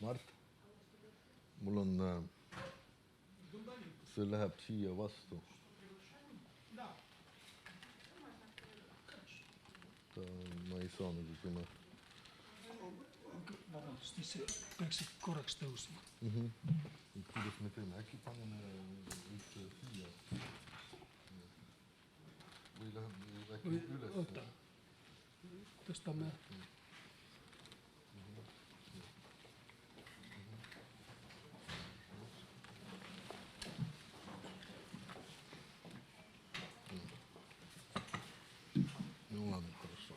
Mart, mul on, see läheb siia vastu. Ma ei saa nagu sõna. Vabandust, mis see peaksid korraks tõusma? Kuidas me teeme? Äkki paneme üldse siia? Või läheb äkki üles? Oota, tõstame. Ну ладно, хорошо.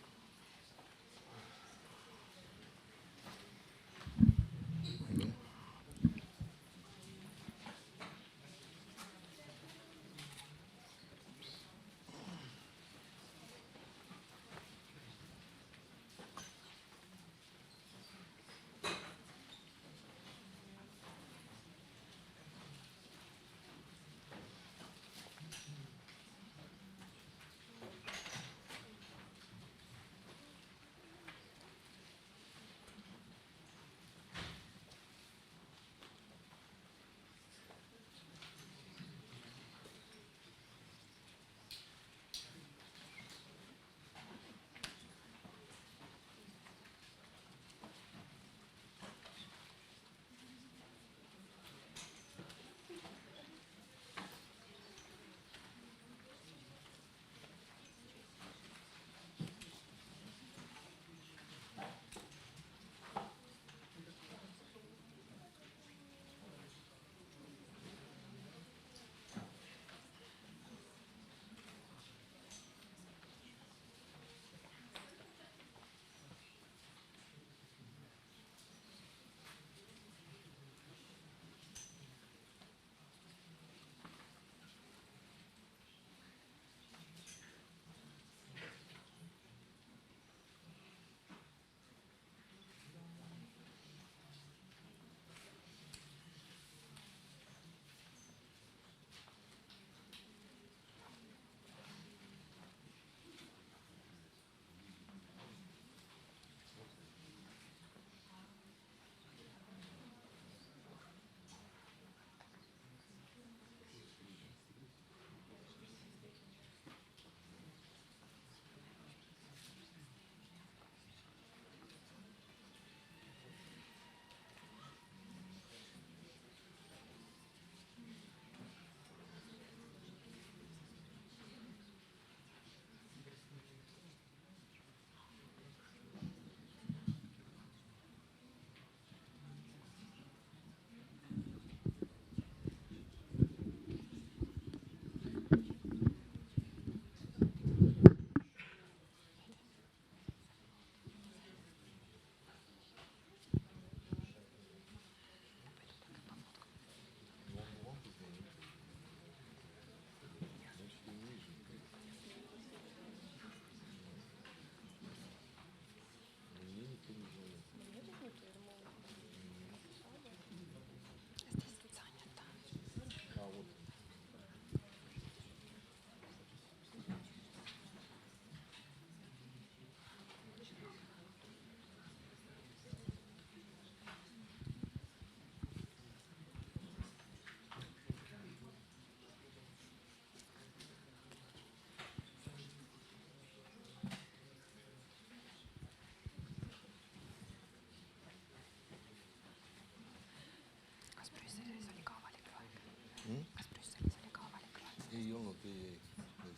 Ei olnud, ei.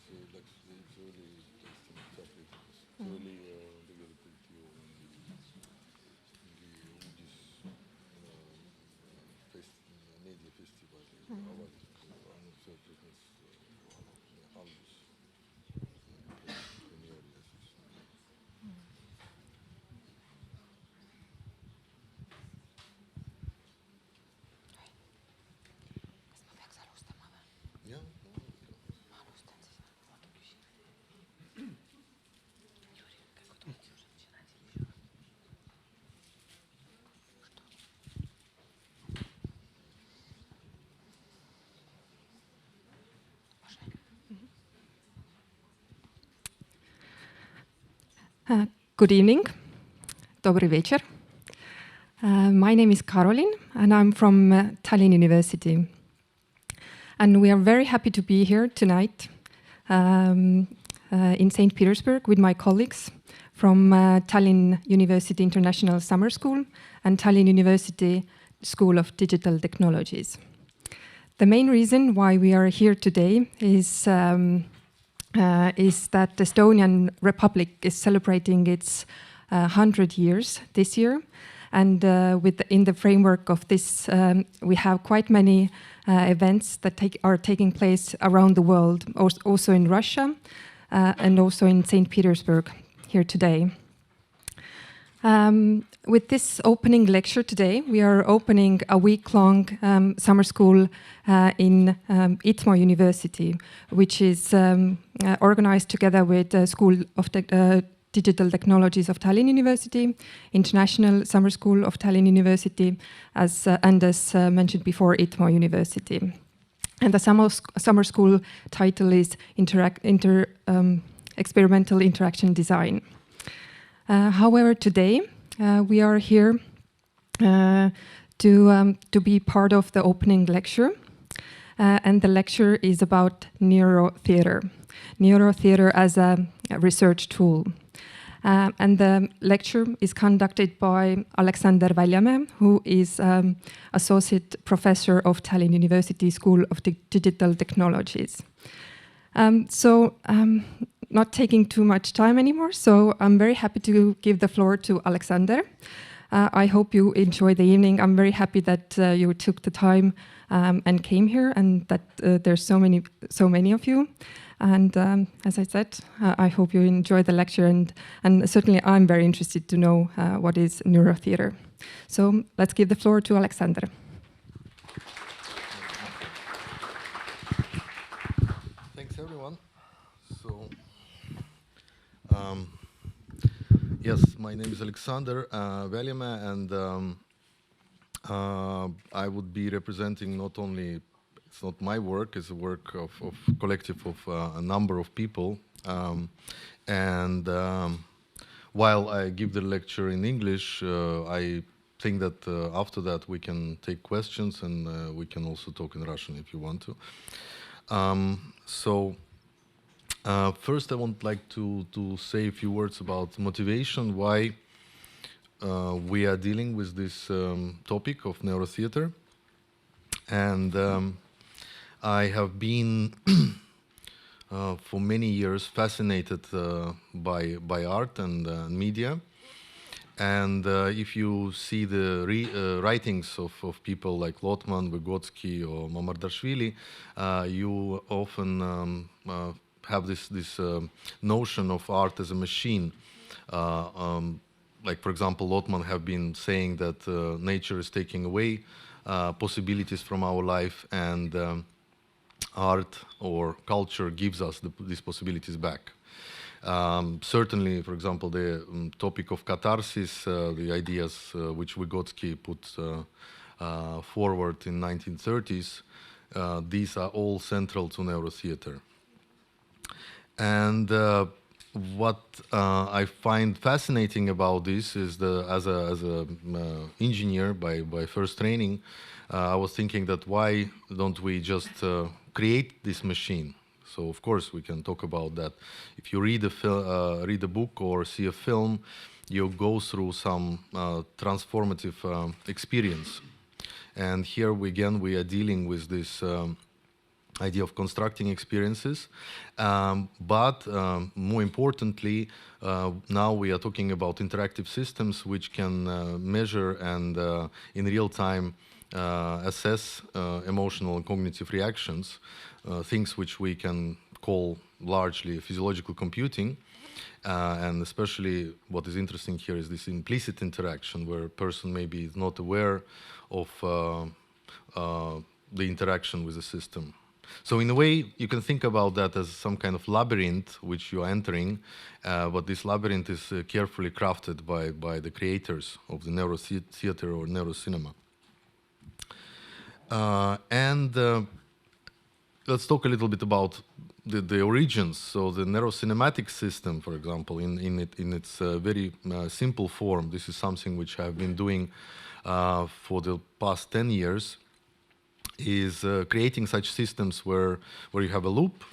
See läks, see oli täiesti teatrikas. See oli tegelikult ju mingi uudis meediafestivali avalikult ainult seotud haldus premeeri ja siis. Kas ma peaks alustama või? Jah. Good evening. Добрый вечер. My name is Karolin, and I'm from Tallinn University. And we are very happy to be here tonight in St. Petersburg with my colleagues from Tallinn University International Summer School and Tallinn University School of Digital Technologies. The main reason why we are here today is that Estonian Republic is celebrating its 100 years this year. And in the framework of this, we have quite many events that are taking place around the world, also in Russia and also in St. Petersburg here today. With this opening lecture today, we are opening a week-long summer school in ITMO University, which is organized together with the School of Digital Technologies of Tallinn University, International Summer School of Tallinn University, and as mentioned before, ITMO University. And the summer school title is Experimental Interaction Design. However, today we are here to be part of the opening lecture, and the lecture is about neurotheater. Neurotheater as a research tool. And the lecture is conducted by Aleksander Väljamae, who is Associate Professor of Tallinn University School of Digital Technologies. Not taking too much time anymore, so I'm very happy to give the floor to Aleksander. I hope you enjoy the evening. I'm very happy that you took the time and came here, and that there's so many of you. And as I said, I hope you enjoy the lecture, and certainly I'm very interested to know what is neurotheater. So let's give the floor to Aleksander. Thanks, everyone. So, yes, my name is Aleksander Väljamae, and I would be representing not only, it's not my work, it's a work of collective of a number of people. While I give the lecture in English, I think that after that we can take questions, and we can also talk in Russian if you want to. First I would like to say a few words about motivation, why we are dealing with this topic of neurotheater. And I have been for many years fascinated by art and media. And if you see the writings of people like Lotman, Vygotsky, or Mamardashvili, you often have this notion of art as a machine. Like, for example, Lotman have been saying that nature is taking away possibilities from our life, and art or culture gives us these possibilities back. Certainly, for example, the topic of catharsis, the ideas which Vygotsky put forward in 1930s, these are all central to neurotheater. And what I find fascinating about this is as a engineer by first training, I was thinking that why don't we just create this machine? So of course we can talk about that. If you read a book or see a film, you go through some transformative experience. And here we are dealing with this idea of constructing experiences, but more importantly, now we are talking about interactive systems which can measure and in real time assess emotional and cognitive reactions, things which we can call largely physiological computing. And especially what is interesting here is this implicit interaction, where a person maybe is not aware of the interaction with the system. So in a way, you can think about that as some kind of labyrinth which you are entering, but this labyrinth is carefully crafted by the creators of the neurotheater or neurocinema. let's talk a little bit about the origins. So the neurocinematic system, for example, in its very simple form, this is something which I've been doing for the past 10 years, is creating such systems where you have a loop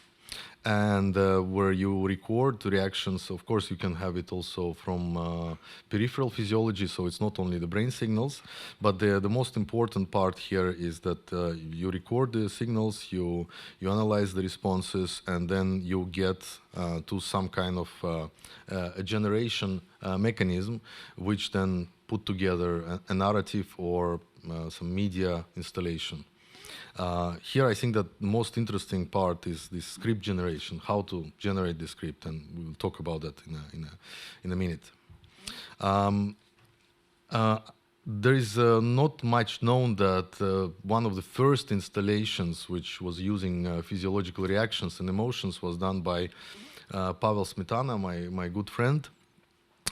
and where you record the reactions. Of course, you can have it also from peripheral physiology, so it's not only the brain signals, but the most important part here is that you record the signals, you analyze the responses, and then you get to some kind of a generation mechanism, which then put together a narrative or some media installation. Here I think that the most interesting part is this script generation, how to generate the script, and we will talk about that in a minute. There is not much known that one of the first installations which was using physiological reactions and emotions was done by Pavel Smetana, my good friend.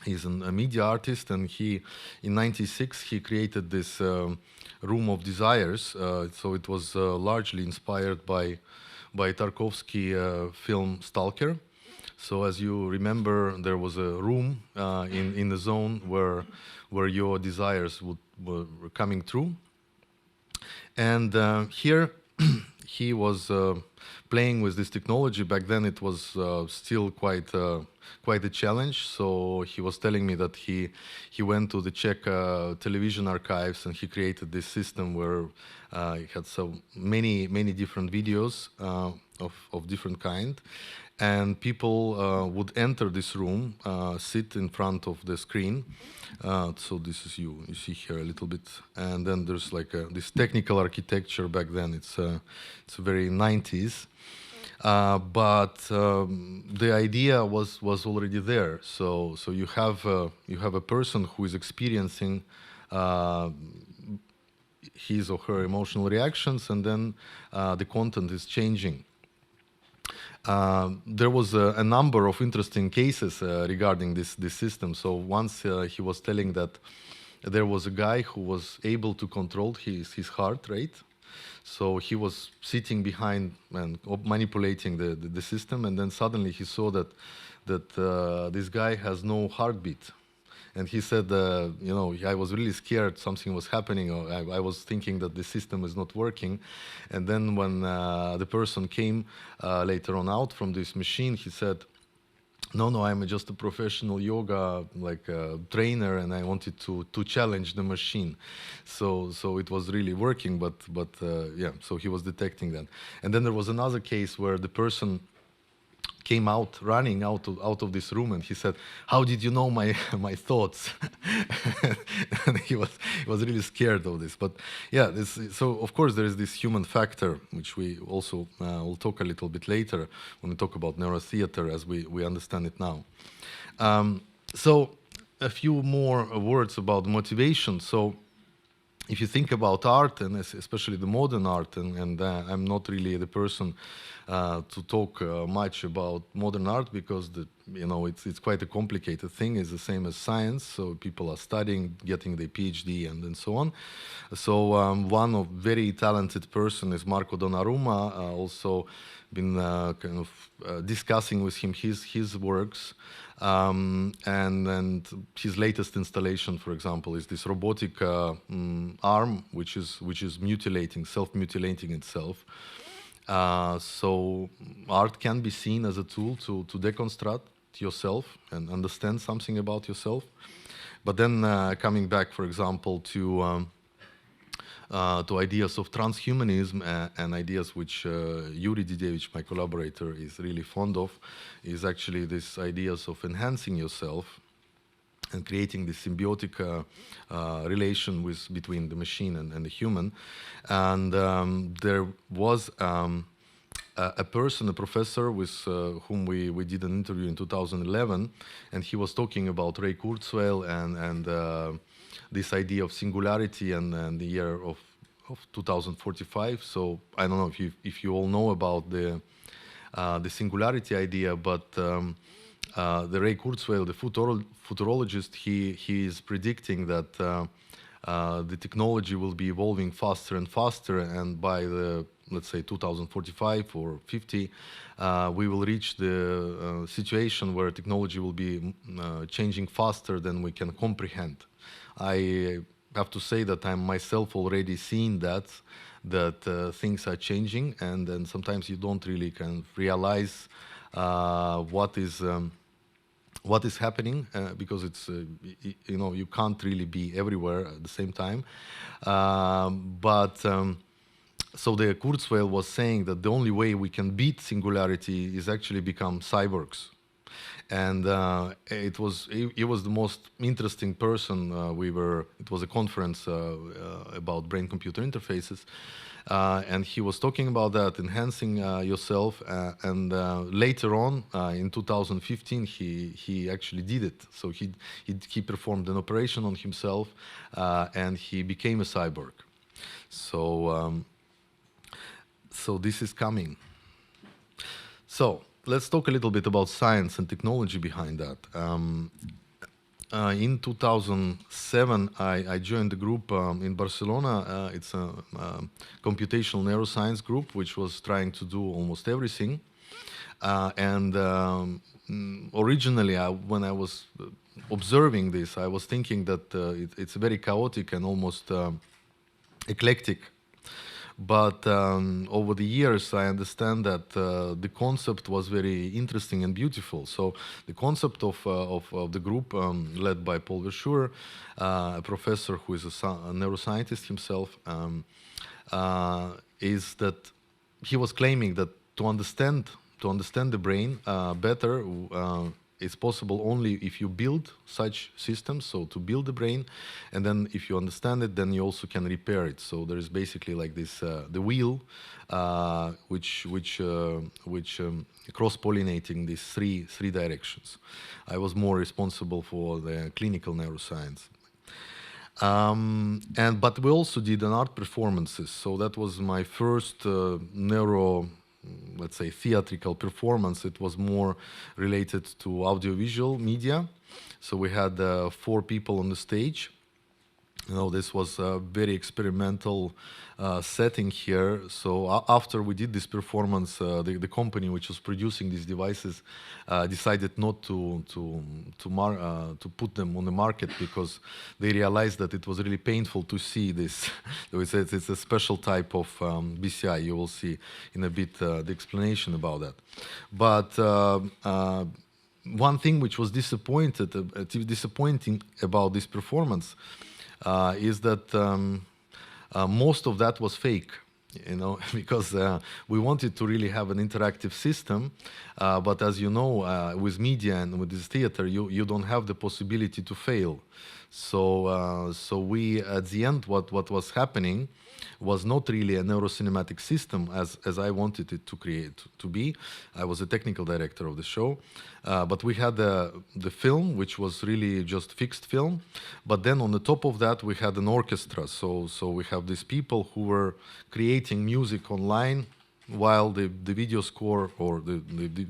He's a media artist, and in '96 he created this Room of Desires. So it was largely inspired by Tarkovsky film Stalker. So as you remember, there was a room in the zone where your desires were coming through. And here he was playing with this technology. Back then it was still quite a challenge. So he was telling me that he went to the Czech television archives and he created this system where he had so many different videos of different kind. And people would enter this room, sit in front of the screen. So this is you see here a little bit. And then there's like this technical architecture back then. It's very 90s. But the idea was already there. So you have a person who is experiencing his or her emotional reactions, and then the content is changing. There was a number of interesting cases regarding this system. So once he was telling that there was a guy who was able to control his heart rate. So he was sitting behind and manipulating the system, and then suddenly he saw that this guy has no heartbeat. And he said, I was really scared something was happening, or I was thinking that the system is not working. And then when the person came later on out from this machine, he said, no, I'm just a professional yoga trainer, and I wanted to challenge the machine. So it was really working, but so he was detecting that. And then there was another case where the person came out running out of this room, and he said, "How did you know my thoughts?" And he was really scared of this. But yeah, so of course there is this human factor, which we also will talk a little bit later when we talk about neurotheater as we understand it now. So a few more words about motivation. So if you think about art, and especially the modern art, and I'm not really the person to talk much about modern art, because it's quite a complicated thing. It's the same as science, so people are studying, getting their PhD, and so on. So one of very talented person is Marco Donnarumma. Also been kind of discussing with him his works. And his latest installation, for example, is this robotic arm, which is self-mutilating itself. So art can be seen as a tool to deconstruct yourself and understand something about yourself. But then coming back, for example, to ideas of transhumanism and ideas which Yuri Didevich, my collaborator, is really fond of, is actually these ideas of enhancing yourself and creating this symbiotic relation between the machine and the human. And there was a professor with whom we did an interview in 2011, and he was talking about Ray Kurzweil and this idea of singularity and the year of 2045. So I don't know if you all know about the singularity idea, but the Ray Kurzweil, the futurologist, he is predicting that the technology will be evolving faster and faster, and by the let's say 2045 or 50, we will reach the situation where technology will be changing faster than we can comprehend. I have to say that I'm myself already seeing that things are changing, and then sometimes you don't really kind of realize what is happening, because it's you can't really be everywhere at the same time. So the Kurzweil was saying that the only way we can beat singularity is actually become cyborgs. And he was the most interesting person. It was a conference about brain-computer interfaces, and he was talking about that, enhancing yourself. And later on, in 2015, he actually did it. So he performed an operation on himself, and he became a cyborg. So this is coming. So let's talk a little bit about science and technology behind that. In 2007, I joined a group in Barcelona. It's a computational neuroscience group, which was trying to do almost everything. Originally, when I was observing this, I was thinking that it's very chaotic and almost eclectic. But over the years, I understand that the concept was very interesting and beautiful. So the concept of the group, led by Paul Verschuer, a professor who is a neuroscientist himself, is that he was claiming that to understand the brain better, it's possible only if you build such systems, so to build the brain, and then if you understand it, then you also can repair it. So there is basically like this, the wheel, which cross-pollinating these three directions. I was more responsible for the clinical neuroscience. But we also did an art performances, so that was my first let's say theatrical performance. It was more related to audiovisual media. So we had 4 people on the stage. This was a very experimental setting here. So after we did this performance, the company which was producing these devices decided not to put them on the market, because they realized that it was really painful to see this. It's a special type of BCI. You will see in a bit the explanation about that. But one thing which was disappointing about this performance is that most of that was fake, because we wanted to really have an interactive system, but as you know, with media and with this theater, you don't have the possibility to fail. So we, at the end, what was happening was not really a neurocinematic system as I wanted it to be. I was a technical director of the show, but we had the film, which was really just fixed film. But then on the top of that, we had an orchestra. So we have these people who were creating music online while the video score or the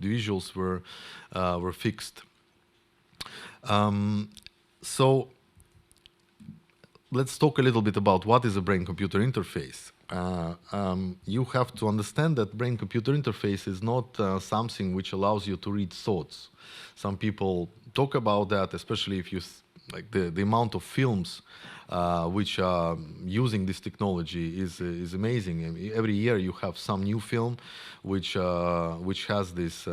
visuals were fixed. So let's talk a little bit about what is a brain-computer interface. You have to understand that brain-computer interface is not something which allows you to read thoughts. Some people talk about that, especially if you like the amount of films which are using this technology is amazing. I mean, every year you have some new film which has this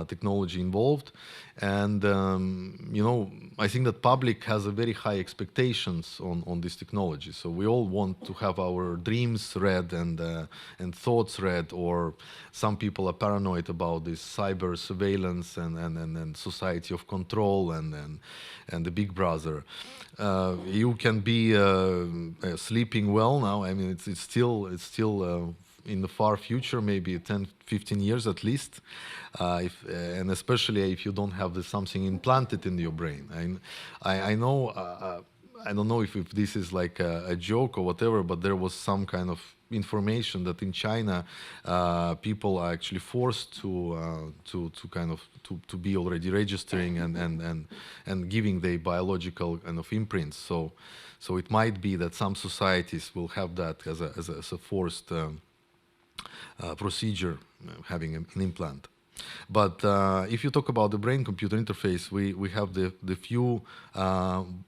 technology involved, and I think that public has a very high expectations on this technology. So we all want to have our dreams read and thoughts read, or some people are paranoid about this cyber surveillance and society of control and the big brother. You can be sleeping well now. I mean, it's still in the far future, maybe 10, 15 years at least, and especially if you don't have something implanted in your brain. I know, I don't know if this is like a joke or whatever, but there was some kind of information that in China people are actually forced to be already registering and giving the biological kind of imprints. So it might be that some societies will have that as a forced procedure having an implant. But if you talk about the brain-computer interface, we have the few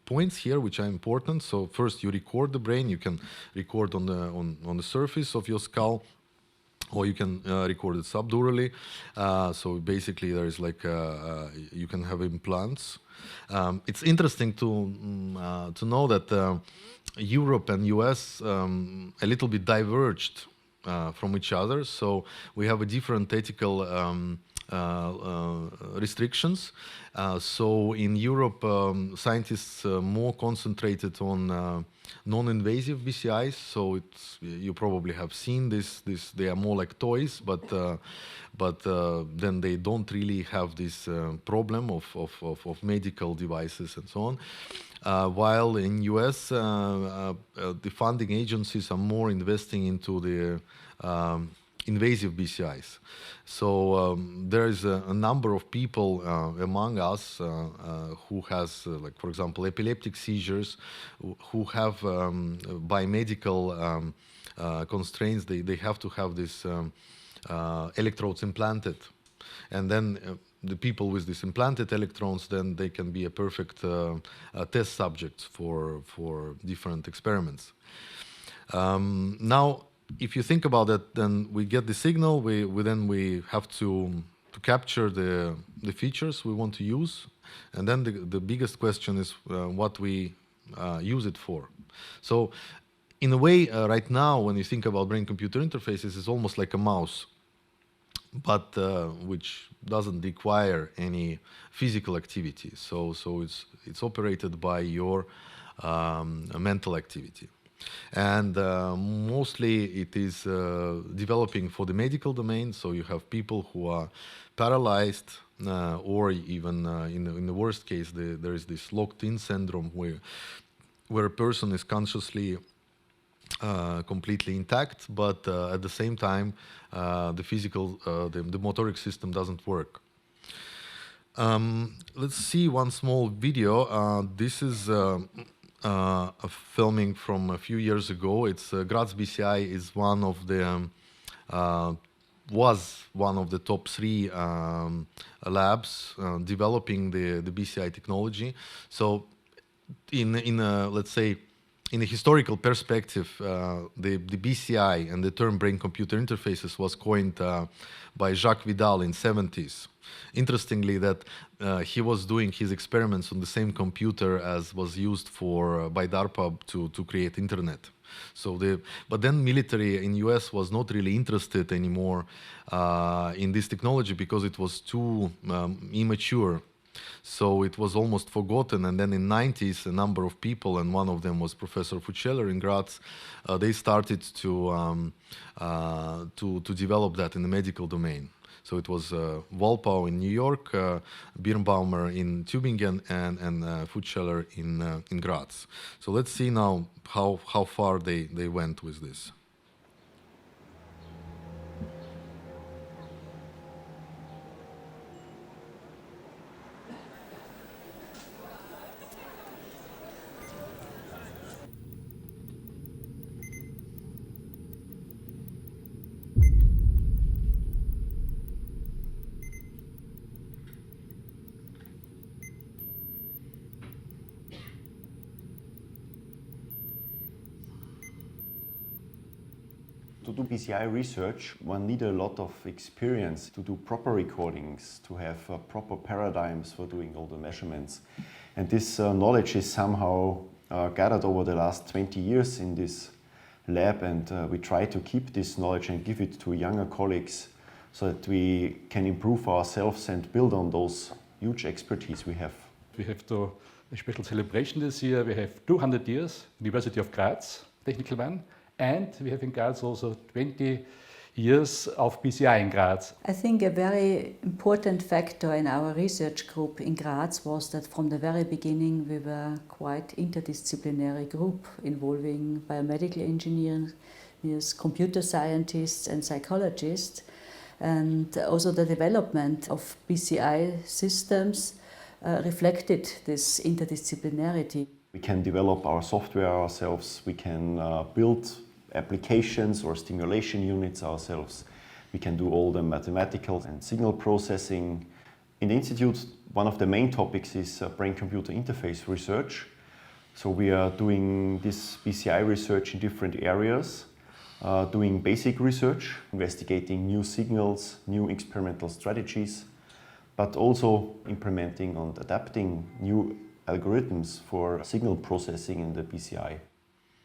points here which are important. So first, you record the brain. You can record on the surface of your skull, or you can record it subdurally. So basically, there is like you can have implants. It's interesting to know that Europe and US a little bit diverged from each other. So we have a different ethical restrictions. So in Europe, scientists more concentrated on non-invasive BCIs. So you probably have seen this. They are more like toys, but then they don't really have this problem of medical devices and so on. While in US, the funding agencies are more investing into the invasive BCIs. So there is a number of people among us who has, like for example, epileptic seizures, who have by medical constraints, they have to have this electrodes implanted. And then the people with these implanted electrodes, then they can be a perfect test subject for different experiments. Now, if you think about it, then we get the signal. We have to capture the features we want to use, and then the biggest question is what we use it for. So, in a way, right now, when you think about brain-computer interfaces, it's almost like a mouse, but which doesn't require any physical activity. So it's operated by your mental activity. And mostly it is developing for the medical domain. So you have people who are paralyzed, or even in the worst case, there is this locked-in syndrome where a person is consciously completely intact, but at the same time, the physical, the motoric system doesn't work. Let's see one small video. This is a filming from a few years ago. It's Graz BCI is one of the was one of the top 3 labs developing the BCI technology. So, in let's say, in a historical perspective, the BCI and the term brain-computer interfaces was coined by Jacques Vidal in 70s. Interestingly, that he was doing his experiments on the same computer as was used by DARPA to create internet. So but then military in US was not really interested anymore in this technology because it was too immature. So it was almost forgotten, and then in the 90s, a number of people, and one of them was Professor Fucheller in Graz, they started to develop that in the medical domain. So it was Walpau in New York, Birnbaumer in Tübingen, and Fucheller in Graz. So let's see now how far they went with this. To do BCI research, one needs a lot of experience to do proper recordings, to have proper paradigms for doing all the measurements. And this knowledge is somehow gathered over the last 20 years in this lab, and we try to keep this knowledge and give it to younger colleagues so that we can improve ourselves and build on those huge expertise we have. We have a special celebration this year. We have 200 years, University of Graz, technical one. And we have in Graz also 20 years of BCI in Graz. I think a very important factor in our research group in Graz was that from the very beginning we were quite interdisciplinary group involving biomedical engineers, computer scientists and psychologists. And also the development of BCI systems reflected this interdisciplinarity. We can develop our software ourselves, we can build applications or stimulation units ourselves. We can do all the mathematical and signal processing. In the Institute, one of the main topics is brain-computer interface research. So we are doing this BCI research in different areas, doing basic research, investigating new signals, new experimental strategies, but also implementing and adapting new algorithms for signal processing in the BCI.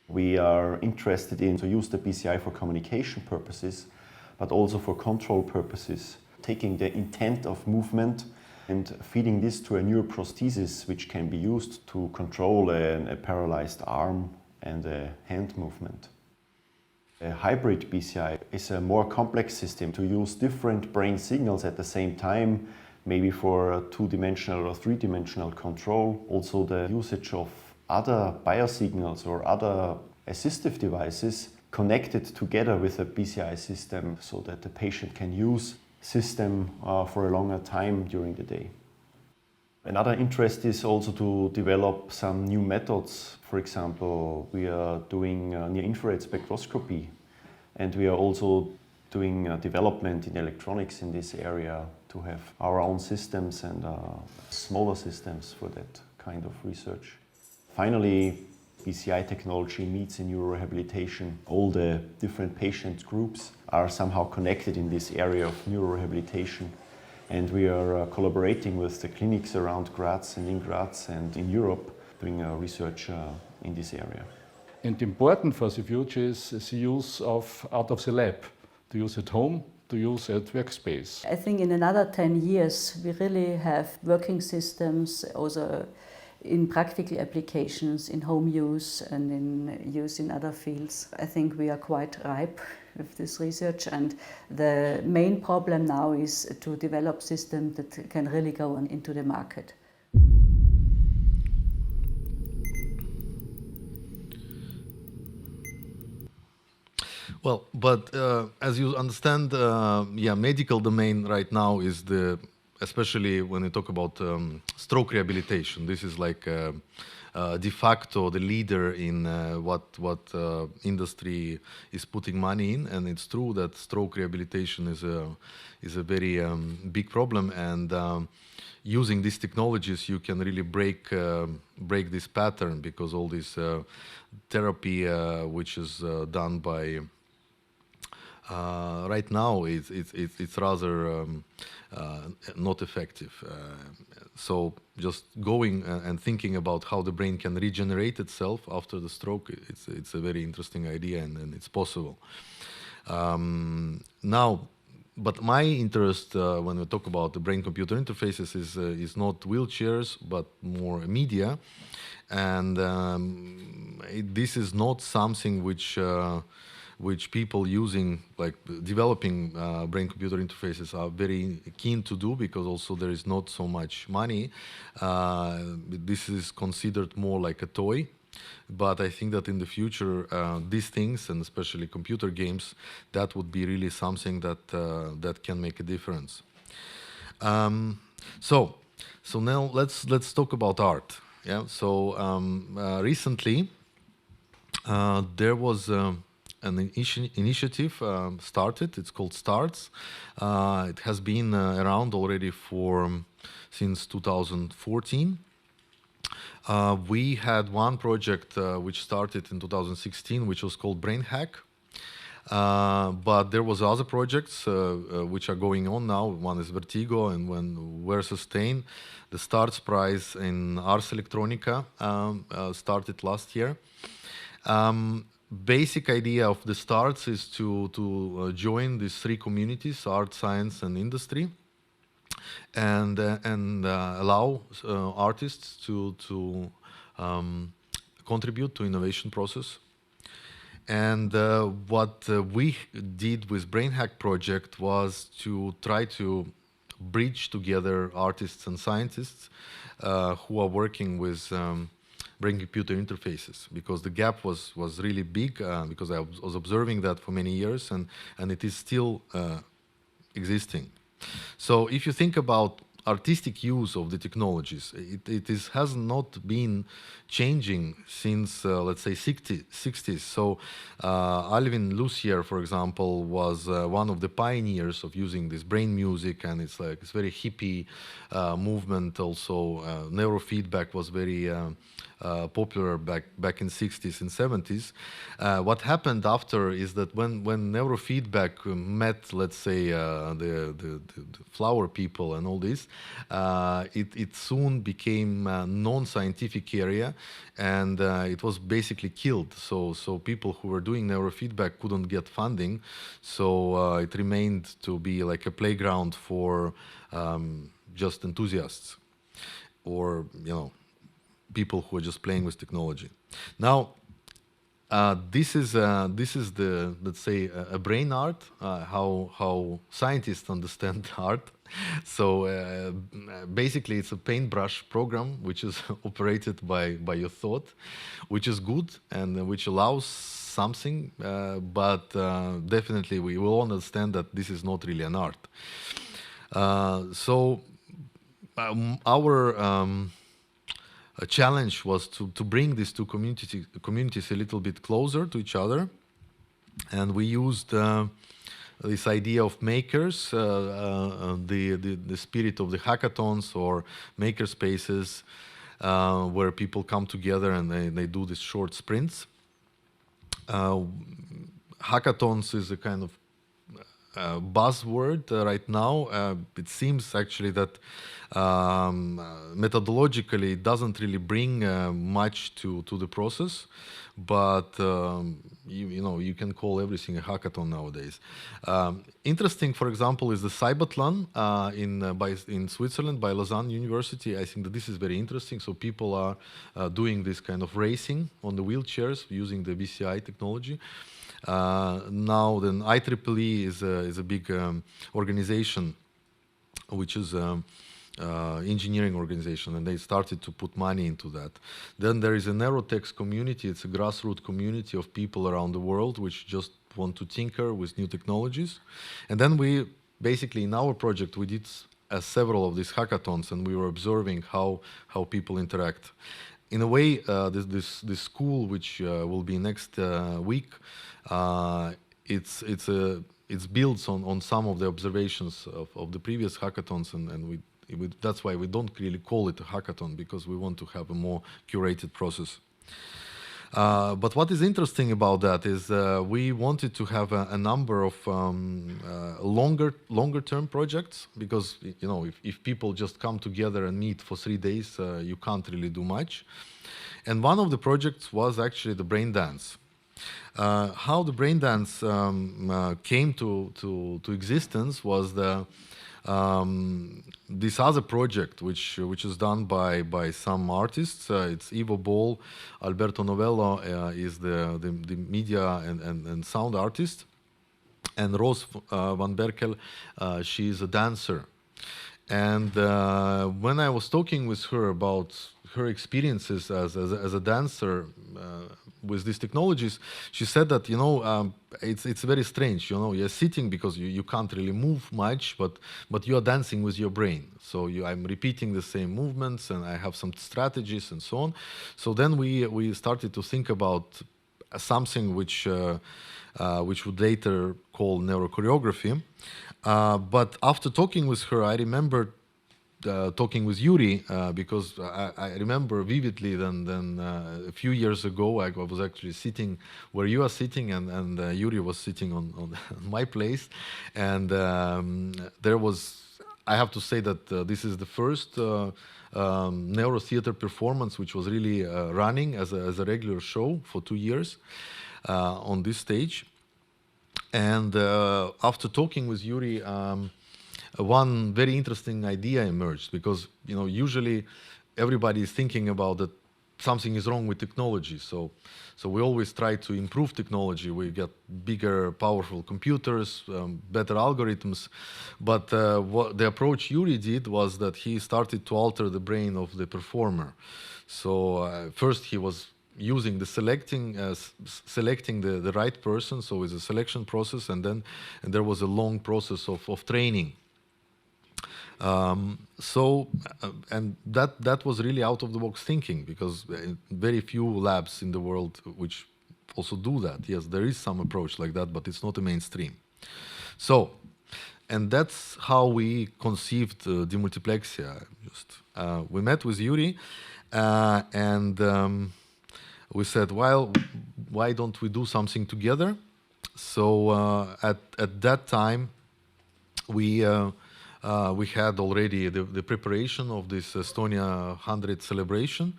We are interested in to use the BCI for communication purposes, but also for control purposes, taking the intent of movement and feeding this to a neuroprosthesis which can be used to control a paralyzed arm and a hand movement. A hybrid BCI is a more complex system to use different brain signals at the same time, maybe for two-dimensional or three-dimensional control. Also the usage of other biosignals or other assistive devices connected together with a BCI system so that the patient can use system for a longer time during the day. Another interest is also to develop some new methods. For example, we are doing near-infrared spectroscopy, and we are also doing development in electronics in this area to have our own systems and smaller systems for that kind of research. Finally, BCI technology meets in neurorehabilitation. All the different patient groups are somehow connected in this area of neurorehabilitation, and we are collaborating with the clinics around Graz and in Graz and in Europe doing research in this area. And important for the future is the use of out of the lab, to use at home, to use at workspace. I think in another 10 years we really have working systems also in practical applications, in home use and in use in other fields. I think we are quite ripe with this research, and the main problem now is to develop systems that can really go on into the market. Well, but as you understand, medical domain right now is especially when we talk about stroke rehabilitation. This is like de facto the leader in what industry is putting money in, and it's true that stroke rehabilitation is a very big problem, and using these technologies you can really break this pattern, because all this therapy which is done by right now it's rather not effective. So just going and thinking about how the brain can regenerate itself after the stroke, it's a very interesting idea, and it's possible. Now, but my interest when we talk about the brain-computer interfaces is not wheelchairs, but more media, and this is not something which people using, like developing brain-computer interfaces are very keen to do, because also there is not so much money. This is considered more like a toy. But I think that in the future, these things, and especially computer games, that would be really something that can make a difference. So now let's talk about art. Yeah. So recently there was an initiative started. It's called STARTS. It has been around already since 2014. We had one project which started in 2016, which was called Brain Hack. But there was other projects which are going on now. One is Vertigo, and one were sustained. The STARTS prize in Ars Electronica started last year. Basic idea of the STARTS is to join these three communities: art, science, and industry, and allow artists to contribute to innovation process. And what we did with Brain Hack project was to try to bridge together artists and scientists who are working with brain-computer interfaces, because the gap was really big, because I was observing that for many years, and it is still existing. So if you think about artistic use of the technologies. Has not been changing since, let's say, 60s. So Alvin Lucier, for example, was one of the pioneers of using this brain music, and it's very hippie movement. Also, neurofeedback was very popular back in 60s and 70s. What happened after is that when neurofeedback met, let's say, the flower people and all this, it soon became a non-scientific area, and it was basically killed. So people who were doing neurofeedback couldn't get funding, so it remained to be like a playground for just enthusiasts, or people who are just playing with technology. Now, this is the, let's say, a brain art, how scientists understand art. So basically, it's a paintbrush program which is operated by your thought, which is good and which allows something, but definitely we will understand that this is not really an art. So our a challenge was to bring these two communities a little bit closer to each other, and we used this idea of makers, the spirit of the hackathons or maker spaces, where people come together and they do these short sprints. Hackathons is a kind of buzzword right now. It seems actually that methodologically it doesn't really bring much to the process, but you can call everything a hackathon nowadays. Interesting, for example, is the Cybathlon in Switzerland by Lausanne University. I think that this is very interesting. So people are doing this kind of racing on the wheelchairs using the BCI technology. Now, then IEEE is a big organization, which is engineering organization, and they started to put money into that. Then there is a neurotechs community. It's a grassroots community of people around the world which just want to tinker with new technologies. And then we basically, in our project, we did several of these hackathons, and we were observing how people interact. In a way, this school, which will be next week, it's built on some of the observations of the previous hackathons, and that's why we don't really call it a hackathon, because we want to have a more curated process. But what is interesting about that is we wanted to have a number of longer-term projects, because if people just come together and meet for 3 days, you can't really do much. And one of the projects was actually the brain dance. How the brain dance came to existence was this other project, which is done by some artists. It's Ivo Ball, Alberto Novello is the media and sound artist, and Rose van Berkel, she is a dancer. And when I was talking with her about her experiences as a dancer with these technologies, she said that it's very strange. You're sitting because you can't really move much, but you are dancing with your brain. So I'm repeating the same movements, and I have some strategies and so on. So then we started to think about something which would later call neurochoreography. But after talking with her, I remembered talking with Yuri, because I remember vividly then a few years ago I was actually sitting where you are sitting, and Yuri was sitting on my place, and I have to say that this is the first neurotheater performance which was really running as a regular show for 2 years on this stage. And after talking with Yuri, one very interesting idea emerged, because usually everybody is thinking about that something is wrong with technology. So we always try to improve technology. We get bigger, powerful computers, better algorithms. But what the approach Yuri did was that he started to alter the brain of the performer. So first he was using the selecting the right person, so it's a selection process, and there was a long process of training. And that was really out of the box thinking, because very few labs in the world which also do that. Yes, there is some approach like that, but it's not a mainstream. So, and that's how we conceived demultiplexia. We met with Yuri, and we said, well, why don't we do something together? So at that time, we had already the preparation of this Estonia 100 celebration.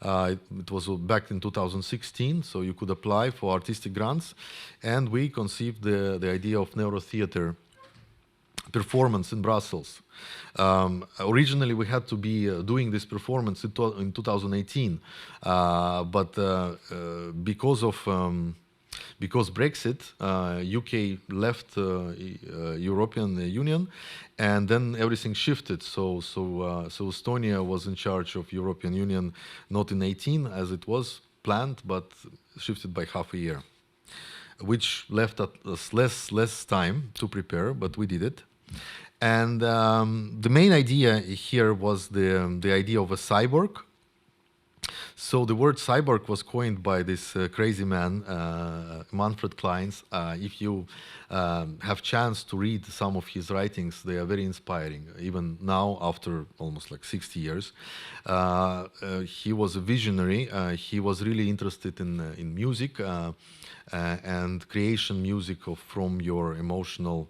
It was back in 2016, so you could apply for artistic grants, and we conceived the idea of neurotheater performance in Brussels. Originally, we had to be doing this performance in 2018, but because Brexit, UK left European Union, and then everything shifted. So Estonia was in charge of European Union, not in 18 as it was planned, but shifted by half a year, which left us less time to prepare, but we did it. And the main idea here was the idea of a cyborg. So the word cyborg was coined by this crazy man, Manfred Kleins. If you have chance to read some of his writings, they are very inspiring, even now after almost like 60 years. He was a visionary. He was really interested in music and creation music from your emotional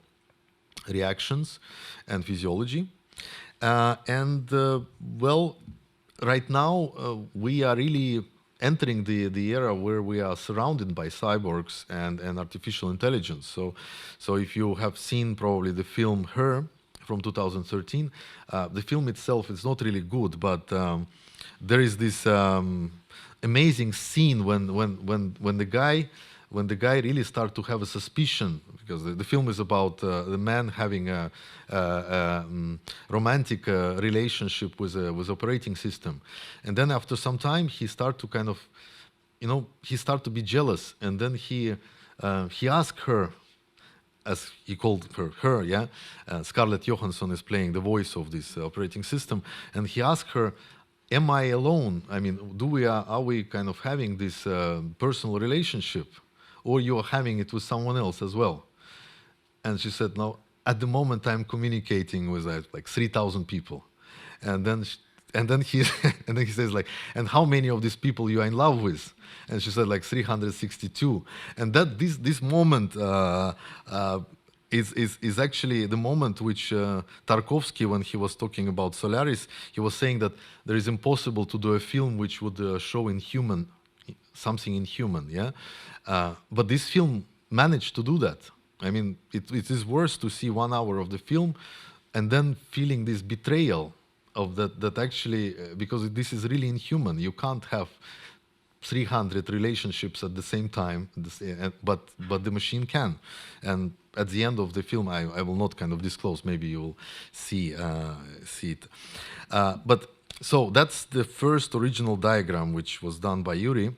reactions and physiology. Well, right now, we are really entering the era where we are surrounded by cyborgs and artificial intelligence. So if you have seen probably the film Her from 2013, the film itself is not really good, but there is this amazing scene when the guy really starts to have a suspicion, because the film is about the man having a romantic relationship with operating system, and then after some time he starts to kind of, he starts to be jealous, and then he asked her, as he called her, yeah, Scarlett Johansson is playing the voice of this operating system, and he asked her, "Am I alone? I mean, are we kind of having this personal relationship, or you are having it with someone else as well?" And she said, "No, at the moment I'm communicating with like 3,000 people." And then he says like, "And how many of these people you are in love with?" And she said like 362. And that this moment is actually the moment which Tarkovsky, when he was talking about Solaris, he was saying that there is impossible to do a film which would show something inhuman, yeah. But this film managed to do that. I mean, it is worse to see 1 hour of the film and then feeling this betrayal of that actually, because this is really inhuman. You can't have 300 relationships at the same time, but the machine can. And at the end of the film, I will not kind of disclose. Maybe you will see it. But so that's the first original diagram, which was done by Yuri.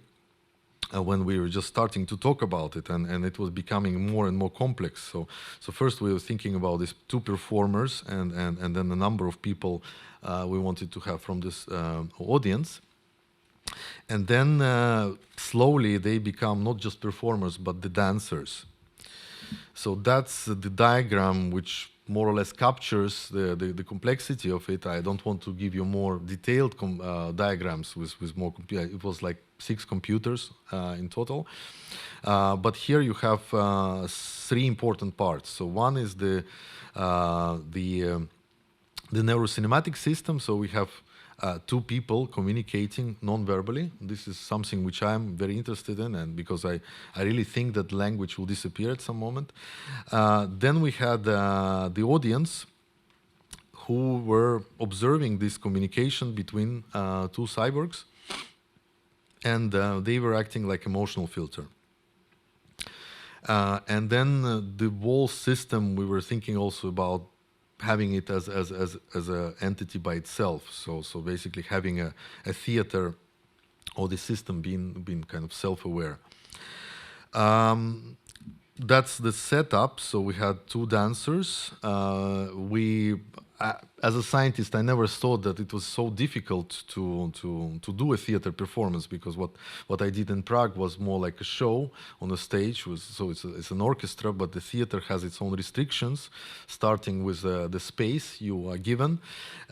When we were just starting to talk about it, and it was becoming more and more complex. So first we were thinking about these two performers, and then the number of people we wanted to have from this audience. And then slowly they become not just performers, but the dancers. So that's the diagram which more or less captures the complexity of it. I don't want to give you more detailed diagrams with more. It was like 6 computers in total. But here you have 3 important parts. So one is the neurocinematic system. So we have 2 people communicating non-verbally. This is something which I'm very interested in, and because I really think that language will disappear at some moment. Then we had the audience who were observing this communication between 2 cyborgs, and they were acting like emotional filter. And then the whole system, we were thinking also about having it as an entity by itself. So basically having a theater, or the system being kind of self-aware. That's the setup. So we had 2 dancers. as a scientist, I never thought that it was so difficult to do a theater performance, because what I did in Prague was more like a show on a stage. So it's an orchestra, but the theater has its own restrictions, starting with the space you are given,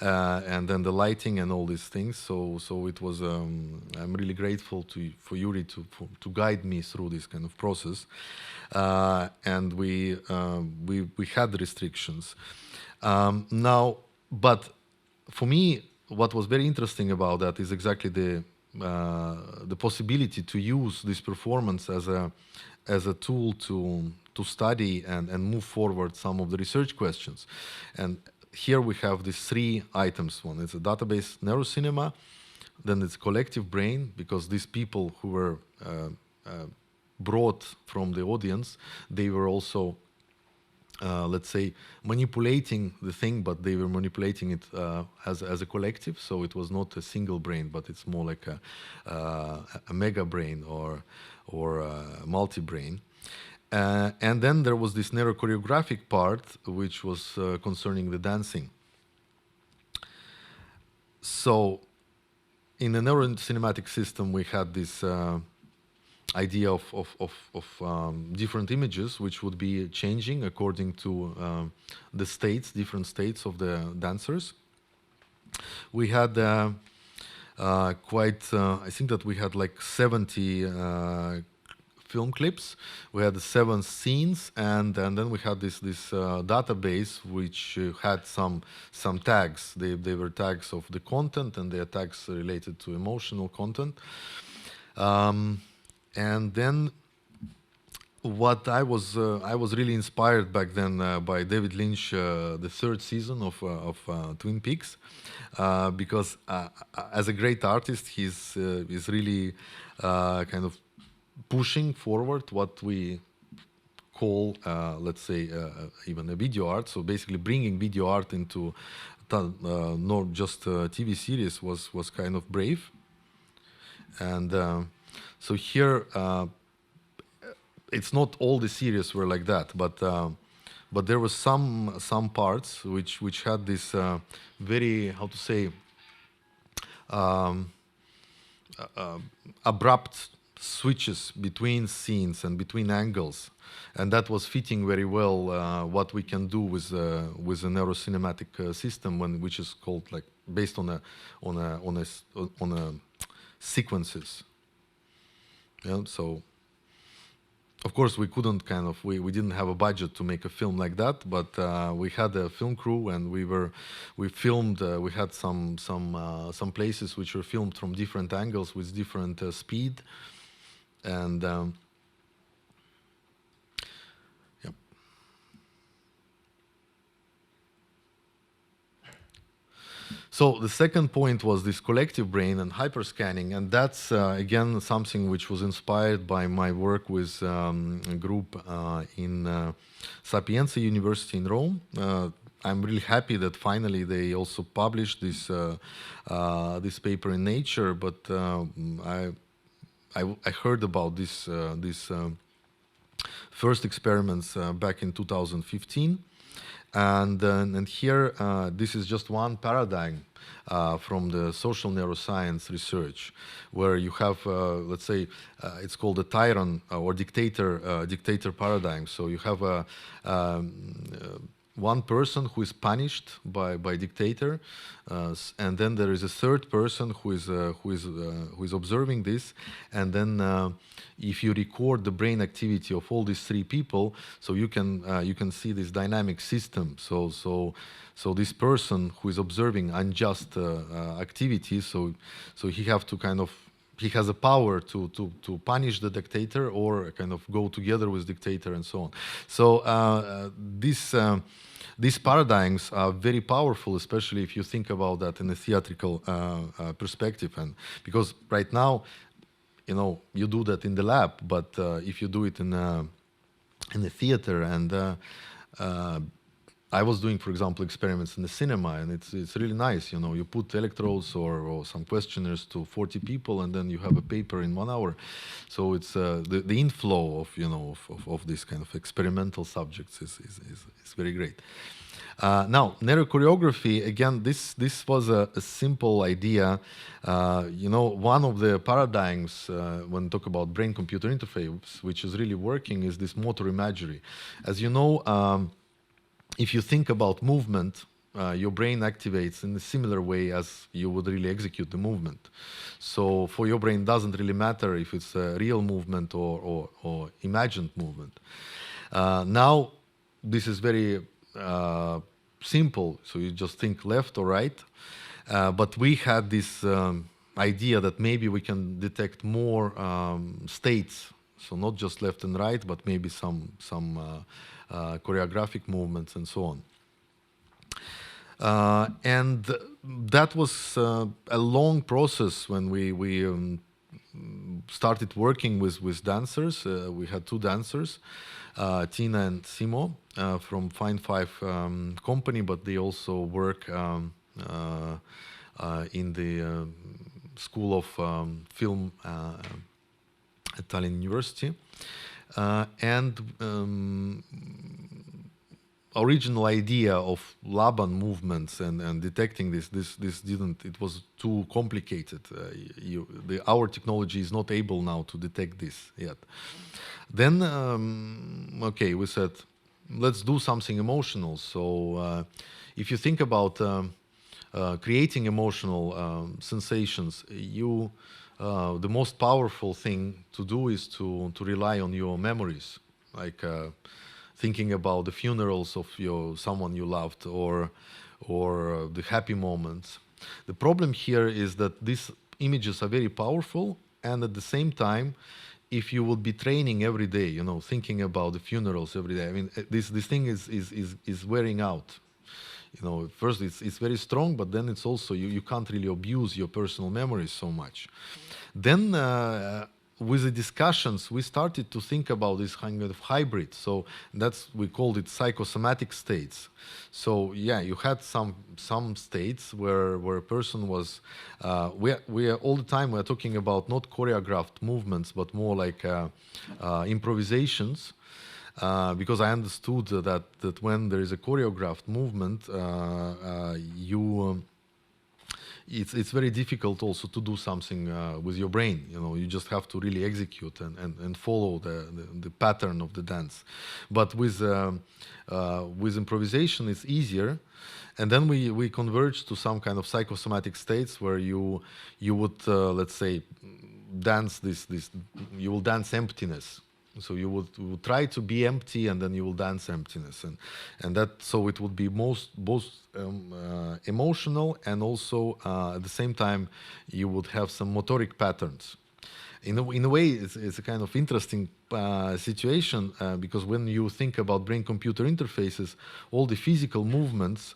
and then the lighting and all these things. So it was. I'm really grateful for Yuri to guide me through this kind of process, and we had the restrictions. Now, but for me, what was very interesting about that is exactly the possibility to use this performance as a tool to study and move forward some of the research questions. And here we have these three items. One is a database neurocinema, then it's collective brain, because these people who were brought from the audience, they were also let's say, manipulating the thing, but they were manipulating it as a collective. So it was not a single brain, but it's more like a mega brain or a multi-brain. And then there was this neurochoreographic part, which was concerning the dancing. So in the neurocinematic system, we had this idea of different images which would be changing according to the states, different states of the dancers. We had I think that we had like 70 film clips. We had 7 scenes, and then we had this database which had some tags. They were tags of the content, and they are tags related to emotional content. And then, what I was really inspired back then by David Lynch, the 3rd season of Twin Peaks, because as a great artist, he's really kind of pushing forward what we call, let's say, even a video art. So basically, bringing video art into not just TV series was kind of brave, and. So here, it's not all the series were like that, but there were some parts which had this very, how to say, abrupt switches between scenes and between angles, and that was fitting very well what we can do with a neurocinematic system, which is called, like, based on a sequences. Yeah, so of course we couldn't we didn't have a budget to make a film like that, but we had a film crew, and we filmed. We had some places which were filmed from different angles with different speed, and So the second point was this collective brain and hyperscanning, and that's again something which was inspired by my work with a group in Sapienza University in Rome. I'm really happy that finally they also published this this paper in Nature, but I heard about this first experiments back in 2015. And here, this is just one paradigm from the social neuroscience research, where you have, let's say, it's called the tyrant or dictator paradigm. So you have one person who is punished by dictator, and then there is a third person who is observing this, and then if you record the brain activity of all these 3 people, so you can see this dynamic system. So this person who is observing unjust activities, so he have to he has a power to punish the dictator or kind of go together with dictator and so on. So these paradigms are very powerful, especially if you think about that in a theatrical perspective, and because right now, you do that in the lab, but if you do it in the theater, and I was doing, for example, experiments in the cinema, and it's really nice. You put electrodes or some questionnaires to 40 people, and then you have a paper in 1 hour. So it's the inflow of this kind of experimental subjects is very great. Now, neurochoreography, again, this was a simple idea. You know, one of the paradigms when talk about brain-computer interface, which is really working, is this motor imagery. As you know, if you think about movement, your brain activates in a similar way as you would really execute the movement. So for your brain, it doesn't really matter if it's a real movement or imagined movement. Now, this is very simple, so you just think left or right. But we had this idea that maybe we can detect more states, so not just left and right, but maybe some choreographic movements and so on. And that was a long process when we started working with dancers. We had two dancers, Tina and Simo from Fine Five company, but they also work in the School of Film at Tallinn University. Original idea of Laban movements and detecting this didn't, it was too complicated. Our technology is not able now to detect this yet. Then, okay, we said, let's do something emotional. So if you think about creating emotional sensations, the most powerful thing to do is to rely on your memories, like thinking about the funerals of someone you loved or the happy moments. The problem here is that these images are very powerful, and at the same time, if you would be training every day, you know, thinking about the funerals every day, I mean, this thing is wearing out. You know, first it's very strong, but then it's also you can't really abuse your personal memories so much. Then with the discussions, we started to think about this kind of hybrid. So we called it psychosomatic states. So yeah, you had some states where a person was. We are all the time we're talking about not choreographed movements, but more like improvisations. Because I understood that when there is a choreographed movement, it's very difficult also to do something with your brain. You know, you just have to really execute and follow the pattern of the dance. But with improvisation, it's easier. And then we converge to some kind of psychosomatic states where you would let's say dance you will dance emptiness. So you would try to be empty, and then you will dance emptiness, and that, so it would be both emotional, and also at the same time you would have some motoric patterns. In a way, it's a kind of interesting situation because when you think about brain-computer interfaces, all the physical movements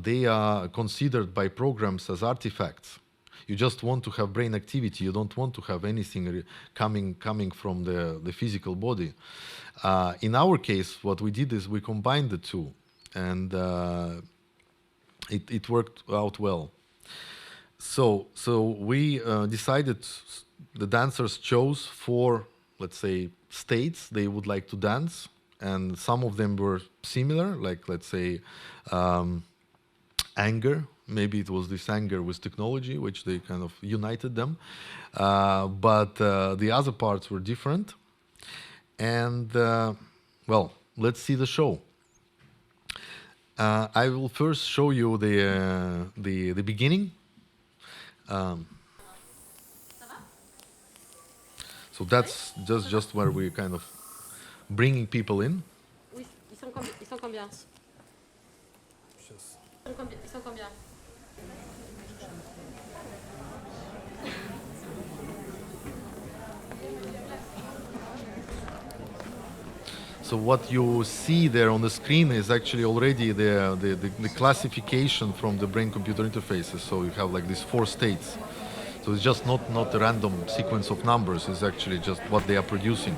they are considered by programs as artifacts. You just want to have brain activity. You don't want to have anything coming from the physical body. In our case, what we did is we combined the two, and it worked out well. So we decided, the dancers chose 4, let's say, states they would like to dance, and some of them were similar, like, let's say, anger. Maybe it was this anger with technology, which they kind of united them. But the other parts were different. And, well, let's see the show. I will first show you the beginning. So that's just where we're kind of bringing people in. Oui, ils sont combien? Ils sont combien? Ils sont combien? So what you see there on the screen is actually already the classification from the brain-computer interfaces. So you have like these 4 states. So it's just not a random sequence of numbers. It's actually just what they are producing.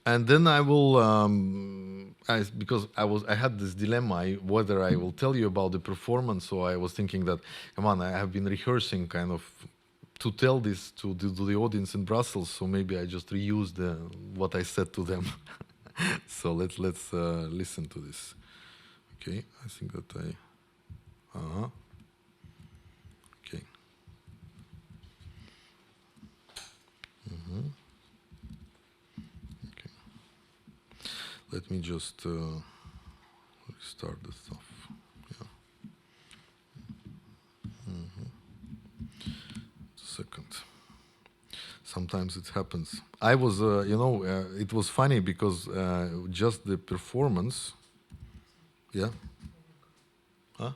And then I will, because I had this dilemma whether I will tell you about the performance. So I was thinking that, come on, I have been rehearsing kind of to tell this to the audience in Brussels. So maybe I just reuse what I said to them. So let's listen to this. Okay, I think that okay. Okay. Let me just restart the stuff. Yeah. Second. Sometimes it happens. I was, it was funny because just the performance. Yeah. Huh?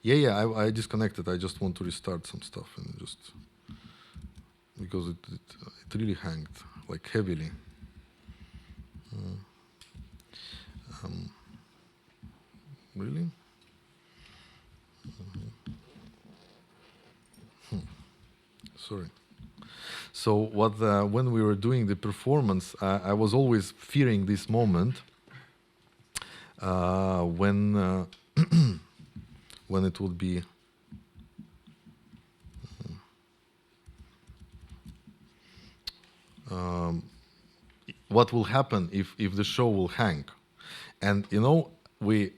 Yeah. I disconnected. I just want to restart some stuff and just because it really hanged like heavily. Really? Sorry. So when we were doing the performance, I was always fearing this moment when when it would be what will happen if the show will hang. And we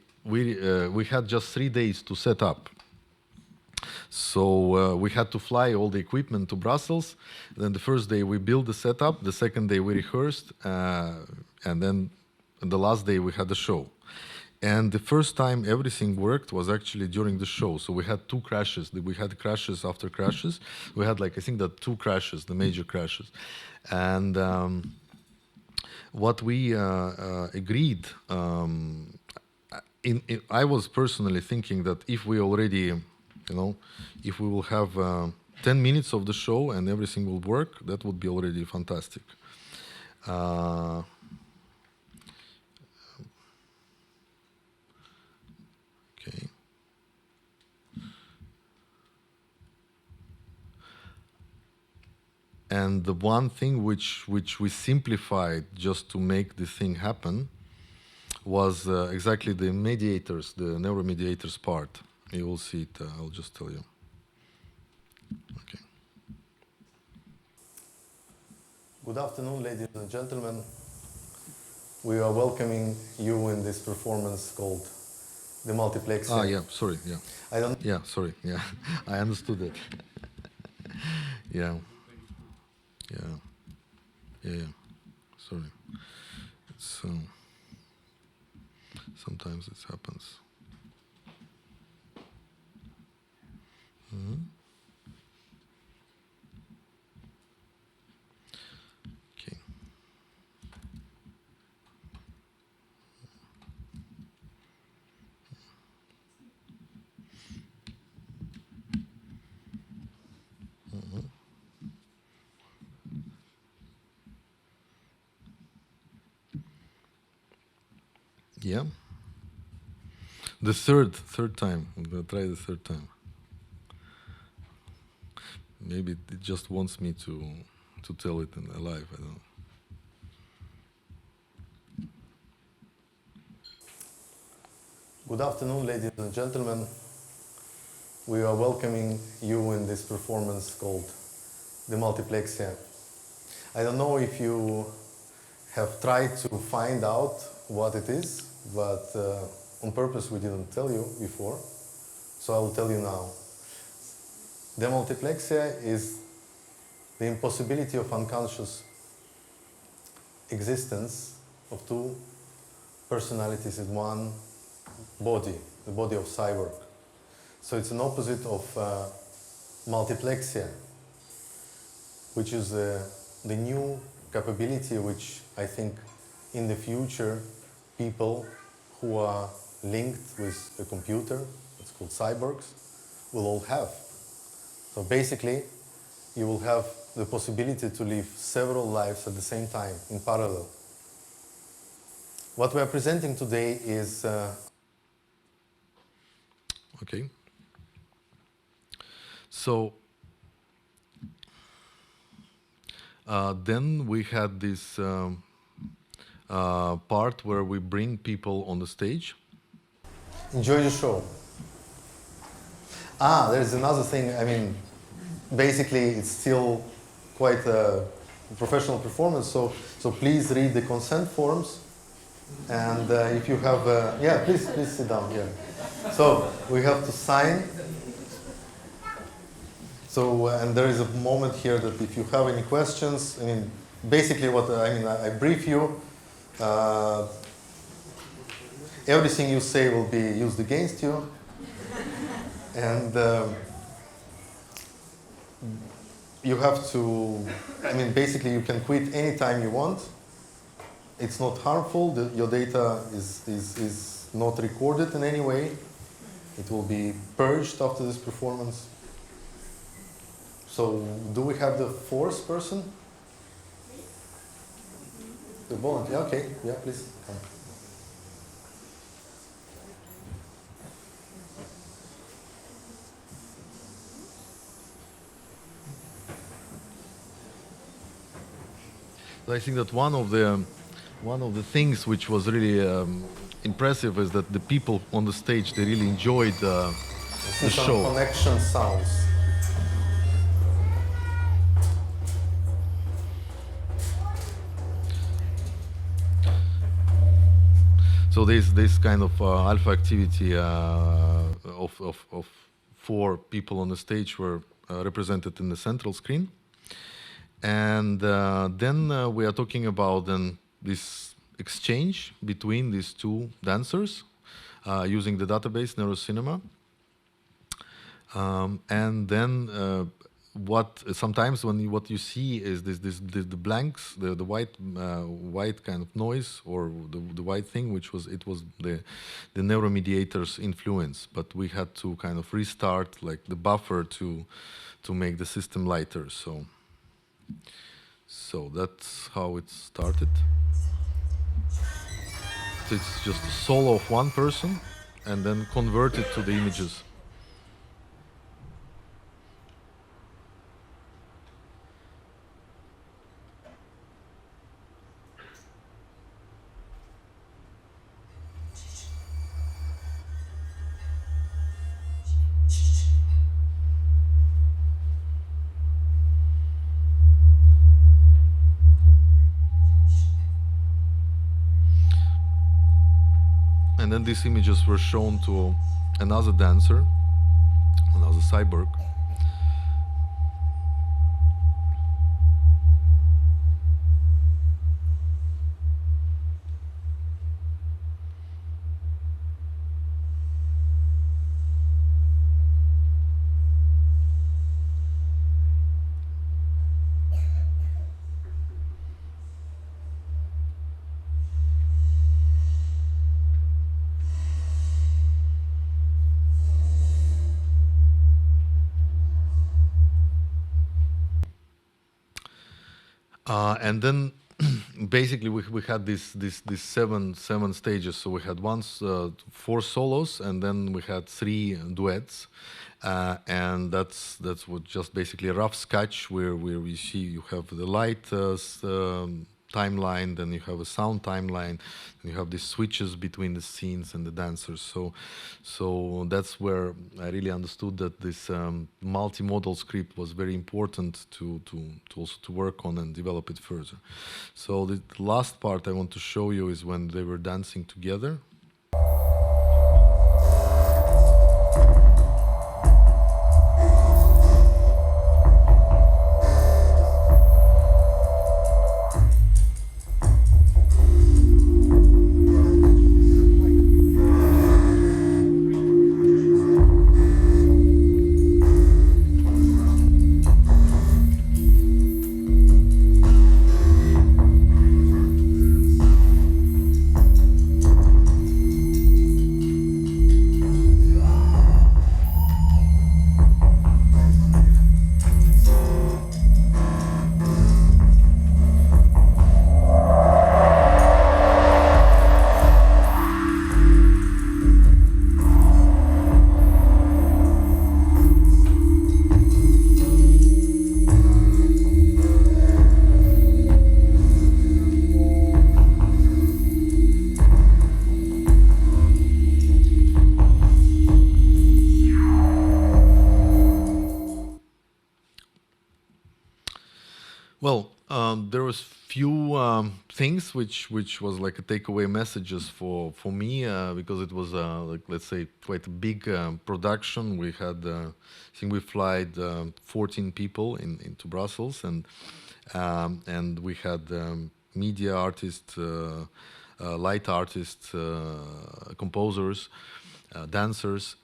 had just 3 days to set up. So we had to fly all the equipment to Brussels. Then the first day we built the setup. The second day we rehearsed, and then the last day we had the show. And the first time everything worked was actually during the show. So we had 2 crashes. We had crashes after crashes. We had I think that 2 crashes, the major crashes. And what we agreed, I was personally thinking that if we already, if we will have 10 minutes of the show and everything will work, that would be already fantastic. Okay. And the one thing which we simplified just to make the thing happen was exactly the mediators, the neuromediators part. You will see it. I'll just tell you. Okay. Good afternoon, ladies and gentlemen. We are welcoming you in this performance called the multiplex. Yeah, sorry, yeah. I don't. Yeah, sorry, yeah. I understood it. Yeah. Sorry. It's sometimes it happens. Okay. Yeah. The third time. We'll try the third time. Maybe it just wants me to tell it in live. I don't know. Good afternoon, ladies and gentlemen. We are welcoming you in this performance called the multiplexia. I don't know if you have tried to find out what it is, but on purpose we didn't tell you before, so I will tell you now. The multiplexia is the impossibility of unconscious existence of 2 personalities in one body, the body of cyborg. So it's an opposite of multiplexia, which is the new capability which I think in the future people who are linked with a computer, it's called cyborgs, will all have. So basically, you will have the possibility to live several lives at the same time, in parallel. What we are presenting today is... Okay. So, Then we had this part where we bring people on the stage. Enjoy the show. There's another thing. I mean, basically, it's still quite a professional performance. So please read the consent forms, and if you have, please sit down. Yeah. So we have to sign. So and there is a moment here that if you have any questions, I mean, basically what I brief you. Everything you say will be used against you, and you have to, basically you can quit anytime you want. It's not harmful, your data is not recorded in any way. It will be purged after this performance. So, do we have the fourth person? The volunteer, okay, yeah, please come. I think that one of the things which was really impressive is that the people on the stage, they really enjoyed the show. Connection sounds. So this kind of alpha activity of 4 people on the stage were represented in the central screen. And then we are talking about this exchange between these 2 dancers using the database NeuroCinema. And then sometimes what you see is the blanks, the white kind of noise, or the white thing, it was the neuromediator's influence, but we had to kind of restart like the buffer to make the system lighter. So that's how it started. So it's just a solo of one person and then converted to the images. And then these images were shown to another dancer, another cyborg. And then basically we had these seven stages. So we had 4 solos, and then we had 3 duets, and that's what just basically a rough sketch where we see you have the light timeline, then you have a sound timeline, and you have these switches between the scenes and the dancers. So that's where I really understood that this multimodal script was very important to also to work on and develop it further. So the last part I want to show you is when they were dancing together. was few things which was like a takeaway messages for me because it was like, let's say, quite a big production. We had I think we flied 14 people into Brussels, and we had media artists, light artists, composers, dancers.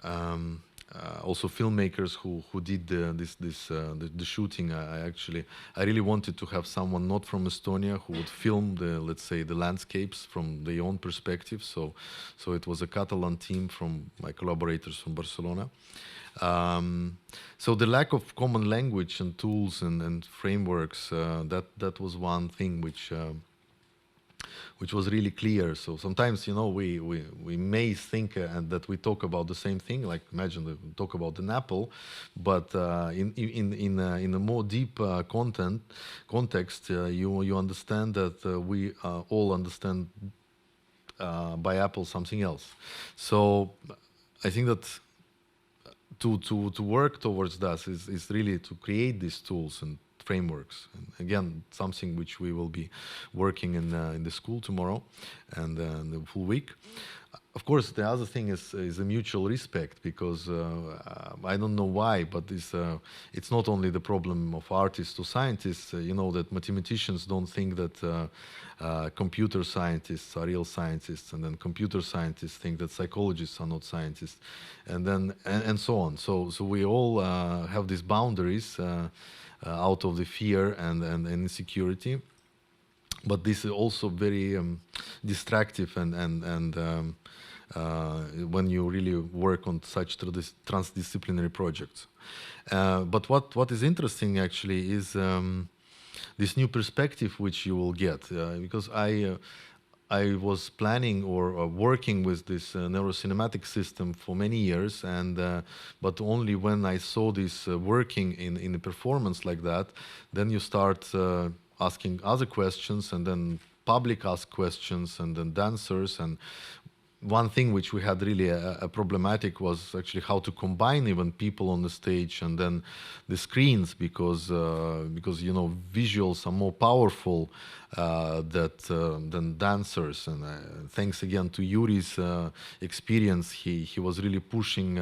Also filmmakers who did the shooting. I really wanted to have someone not from Estonia who would film let's say the landscapes from their own perspective. So it was a Catalan team from my collaborators from Barcelona. So the lack of common language and tools and frameworks, that was one thing which was really clear. So sometimes, you know, we may think that we talk about the same thing. Like imagine we talk about an apple, but in a more deep context, you understand that we all understand by apple something else. So I think that to work towards that is really to create these tools and frameworks. And again, something which we will be working in the school tomorrow and the full week. Of course, the other thing is a mutual respect, because I don't know why, but it's not only the problem of artists or scientists. You know that mathematicians don't think that computer scientists are real scientists, and then computer scientists think that psychologists are not scientists, and so on. So we all have these boundaries out of the fear and insecurity. But this is also very distractive and when you really work on such transdisciplinary projects. But what is interesting actually is this new perspective which you will get, because I was planning or working with this neurocinematic system for many years, but only when I saw this working in a performance like that, then you start asking other questions, and then public ask questions, and then dancers. And one thing which we had really a problematic was actually how to combine even people on the stage and then the screens, because you know, visuals are more powerful than dancers. And thanks again to Yuri's experience, he was really pushing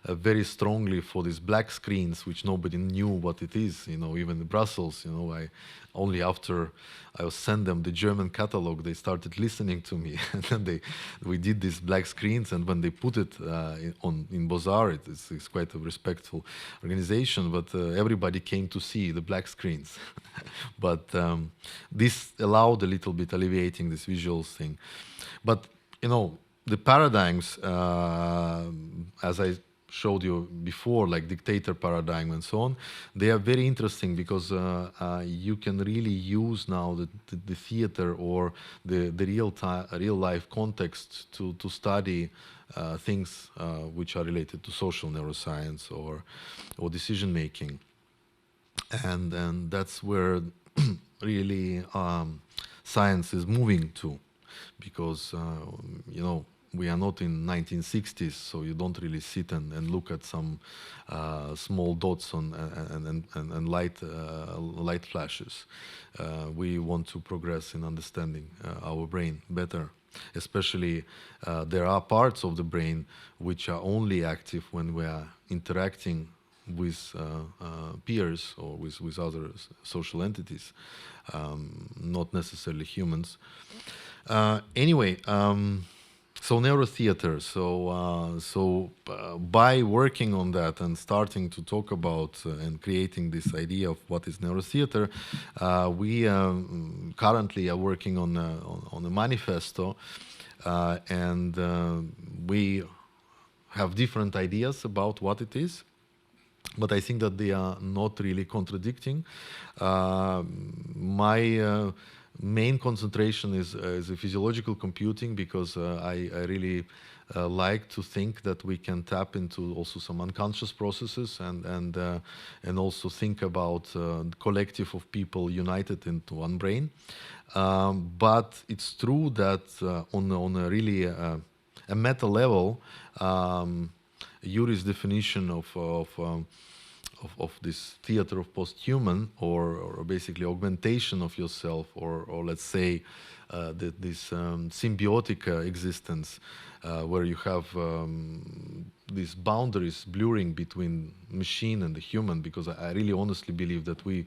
very strongly for these black screens, which nobody knew what it is. You know, even in Brussels, you know, only after I sent them the German catalog, they started listening to me, and then we did these black screens. And when they put it in Beaux-Arts, it's quite a respectful organization, but everybody came to see the black screens. But this allowed a little bit alleviating this visuals thing. But you know, the paradigms, as I showed you before, like dictator paradigm and so on, they are very interesting, because you can really use now the theater or the real life context to study things which are related to social neuroscience or decision making, and that's where really science is moving to, because you know, we are not in 1960s, so you don't really sit and look at some small dots on and light flashes. We want to progress in understanding our brain better. Especially, there are parts of the brain which are only active when we are interacting with peers or with other social entities, not necessarily humans. Anyway. So neurotheater. So by working on that and starting to talk about and creating this idea of what is neurotheater, we currently are working on a manifesto, and we have different ideas about what it is. But I think that they are not really contradicting. My main concentration is a physiological computing, because I really like to think that we can tap into also some unconscious processes and also think about the collective of people united into one brain. But it's true that on a really a meta level, Yuri's definition of of this theater of post-human, or basically augmentation of yourself, or let's say this symbiotic existence, where you have these boundaries blurring between machine and the human, because I really honestly believe that we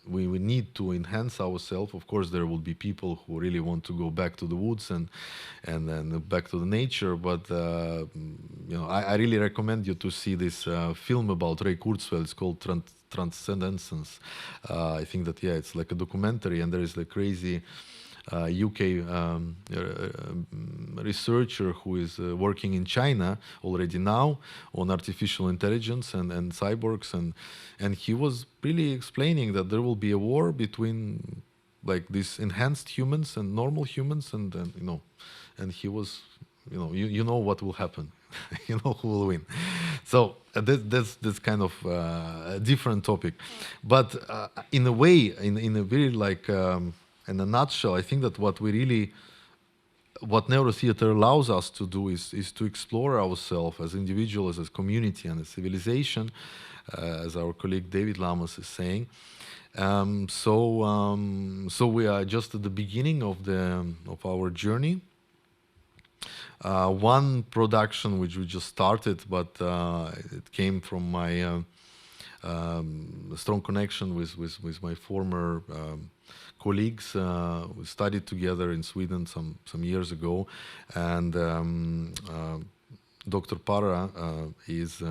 need to enhance ourselves. Of course, there will be people who really want to go back to the woods and then back to the nature. But I really recommend you to see this film about Ray Kurzweil. It's called Transcendence. I think that it's like a documentary, and there is the crazy UK researcher who is working in China already now on artificial intelligence and cyborgs, and he was really explaining that there will be a war between like these enhanced humans and normal humans, and and he was, you know what will happen. You know who will win. So that's kind of a different topic, but in a way, in a very like in a nutshell, I think that what neurotheater allows us to do is to explore ourselves as individuals, as community, and as civilization, as our colleague David Lamas is saying. So we are just at the beginning of our journey. One production which we just started, but it came from my strong connection with my former colleagues. We studied together in Sweden some years ago, and Dr. Parra is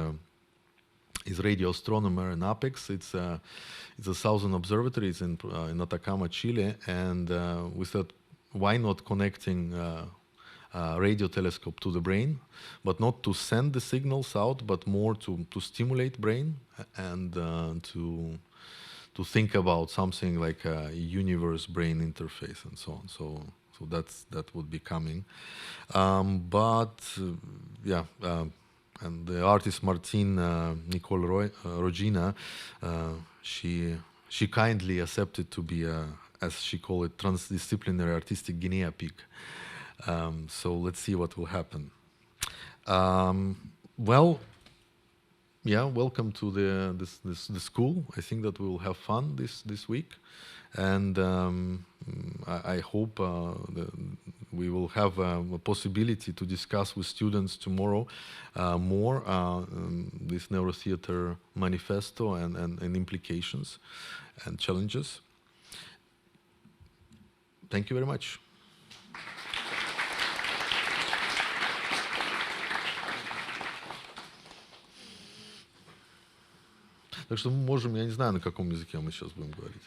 radio astronomer in Apex. It's a southern observatory. It's in Atacama, Chile, and we thought, why not connecting radio telescope to the brain, but not to send the signals out, but more to stimulate brain and to think about something like a universe-brain interface and so on. So that would be coming. And the artist Martine Nicole Rogina, she kindly accepted to be as she called it, transdisciplinary artistic guinea pig. So let's see what will happen. Welcome to the school. I think that we will have fun this week, and I hope that we will have a possibility to discuss with students tomorrow more this neurotheater manifesto and implications and challenges. Thank you very much. Так что мы можем, я не знаю, на каком языке мы сейчас будем говорить.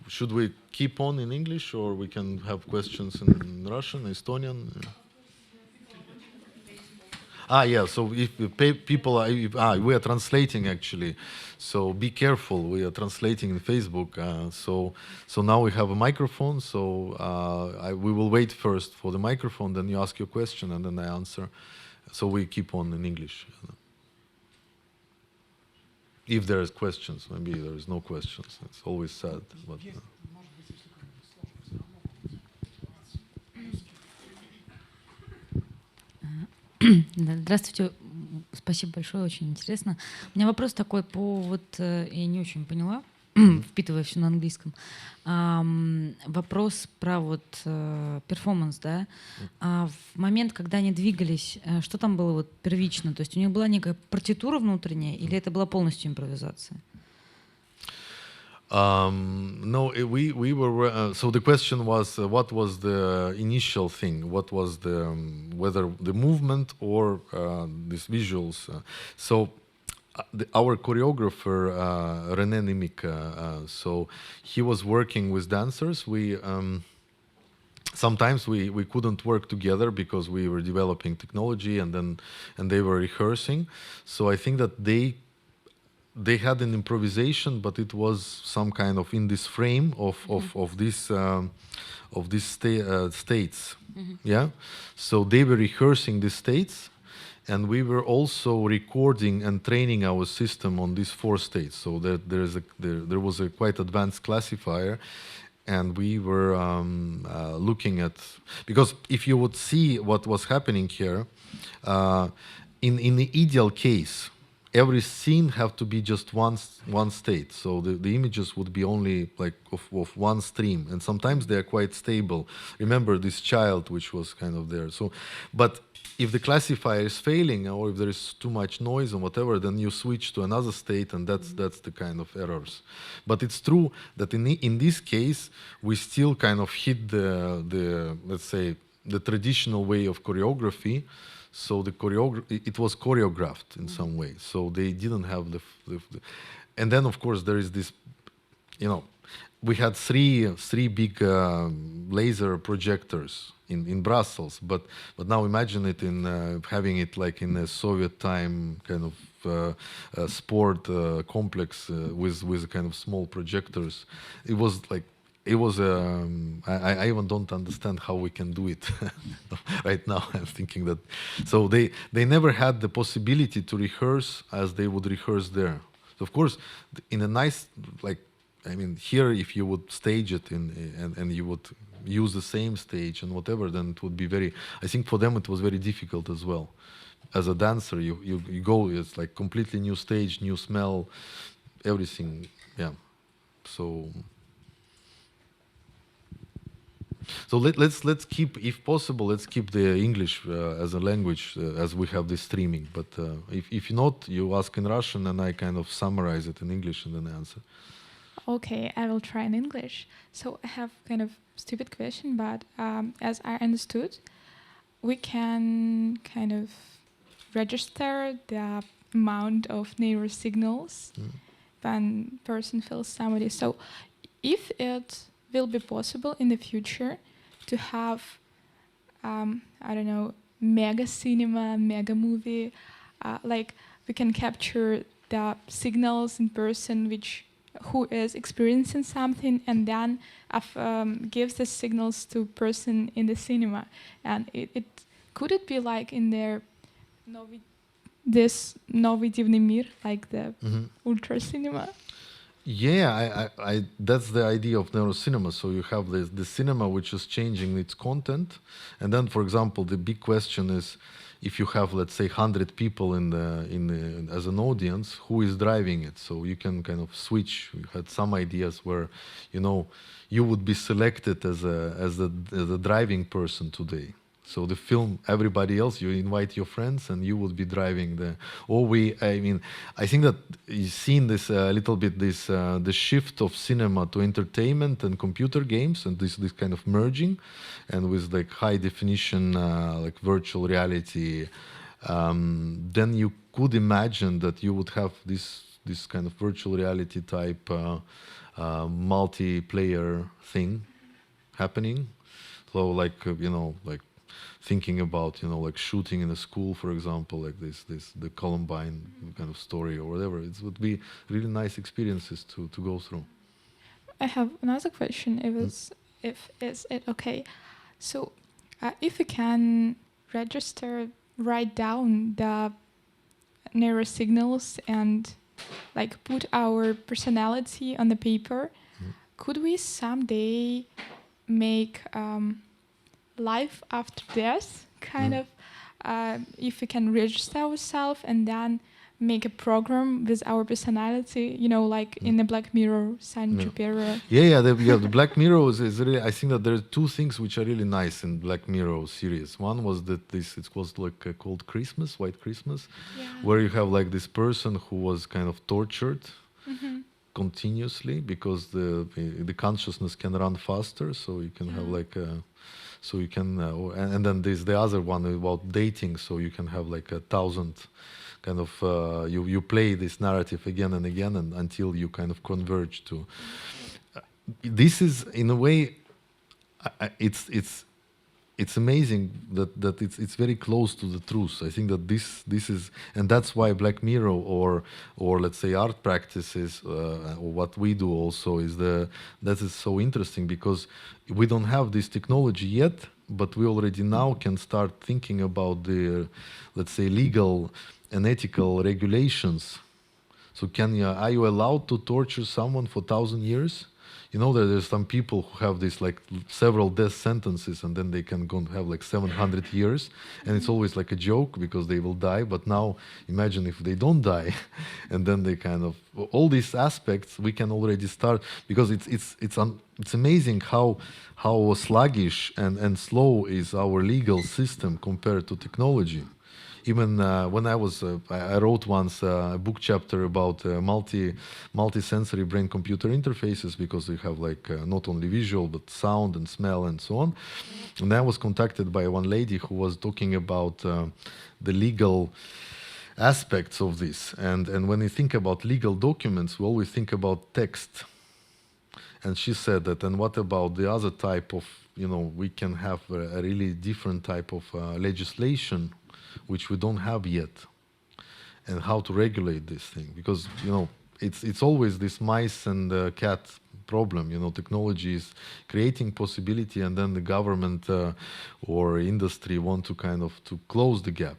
Should we keep on in English, or we can have questions in Russian, Estonian? Yeah, so if people we are translating actually, so be careful, we are translating in Facebook, so now we have a microphone, so we will wait first for the microphone, then you ask your question and then I answer, so we keep on in English. If there is questions, maybe there is no questions. It's always sad. But, Здравствуйте, спасибо большое, очень интересно. У меня вопрос такой я не очень поняла, впитывая все на английском. Вопрос про перформанс, да. В момент, когда они двигались, что там было первично? То есть у них была некая партитура внутренняя, или это была полностью импровизация? No, we were. So the question was, what was the initial thing? What was whether the movement or these visuals? Our choreographer René Nimic, so he was working with dancers. We sometimes we couldn't work together because we were developing technology and they were rehearsing. So I think that they had an improvisation, but it was some kind of in this frame of these states. Mm-hmm. Yeah, so they were rehearsing these states. And we were also recording and training our system on these 4 states. So that there was a quite advanced classifier, and we were looking at, because if you would see what was happening here, in the ideal case, every scene have to be just one state. So the images would be only like of one stream, and sometimes they are quite stable. Remember this child which was kind of there. So, but if the classifier is failing or if there is too much noise or whatever, then you switch to another state, and that's the kind of errors. But it's true that in this case we still kind of hit the let's say the traditional way of choreography. So it was choreographed in some way. So they didn't have and then of course there is this, we had three big laser projectors in Brussels, but now imagine it in having it like in a Soviet time kind of sport complex with kind of small projectors. It was I even don't understand how we can do it right now. I'm thinking that, so they never had the possibility to rehearse as they would rehearse there. So of course, in a nice, here if you would stage it and you would use the same stage and whatever, then it would be I think for them it was very difficult as well. As a dancer, you go, it's like completely new stage, new smell, everything, yeah. So let's keep, if possible, let's keep the English as a language as we have this streaming. But if not, you ask in Russian and I kind of summarize it in English and then answer. Okay, I will try in English. So I have kind of stupid question, but as I understood, we can kind of register the amount of neurosignals when person feels somebody. So if it will be possible in the future to have, I don't know, mega cinema, mega movie, like we can capture the signals in person who is experiencing something and then gives the signals to person in the cinema. And could it be like in their this Новый дивный мир, like the ultra cinema? Yeah, that's the idea of neurocinema. So you have the cinema which is changing its content, and then, for example, the big question is, if you have, let's say, 100 people as an audience, who is driving it? So you can kind of switch. We had some ideas where, you would be selected as a driving person today. So the film, everybody else, you invite your friends and you would be driving I think that you've seen this a little bit, the shift of cinema to entertainment and computer games, and this kind of merging, and with like high definition, like virtual reality, then you could imagine that you would have this kind of virtual reality type multiplayer thing happening. So thinking about, like shooting in a school, for example, like the Columbine kind of story or whatever. It would be really nice experiences to go through. I have another question. Is it okay? So if we can write down the neurosignals and like put our personality on the paper, could we someday make life after death, kind of, if we can register ourselves and then make a program with our personality, like in the Black Mirror, San Junipero. The Black Mirror is really, I think that there are two things which are really nice in Black Mirror series. One was that it was like called Christmas, White Christmas, where you have like this person who was kind of tortured continuously because the consciousness can run faster, so you can have like so you can, and then there's the other one about dating. So you can have like 1,000 kind of, you play this narrative again and again, and until you kind of converge to. This is in a way, it's amazing that it's very close to the truth. I think that this is, and that's why Black Mirror or let's say art practices, or what we do also that is so interesting, because we don't have this technology yet, but we already now can start thinking about the, let's say, legal and ethical regulations. So are you allowed to torture someone for 1,000 years? you know that there's some people who have this like several death sentences and then they can go and have like 700 years, and it's always like a joke because they will die. But now imagine if they don't die, and then they kind of all these aspects we can already start, because it's amazing how sluggish and slow is our legal system compared to technology. Even when I wrote once a book chapter about multi-sensory brain-computer interfaces, because they have like not only visual but sound and smell and so on. And I was contacted by one lady who was talking about the legal aspects of this. And when you think about legal documents, we always think about text. And she said that, and what about the other type of, we can have a really different type of legislation which we don't have yet, and how to regulate this thing, because it's always this mice and cat problem. Technology is creating possibility, and then the government or industry want to kind of to close the gap.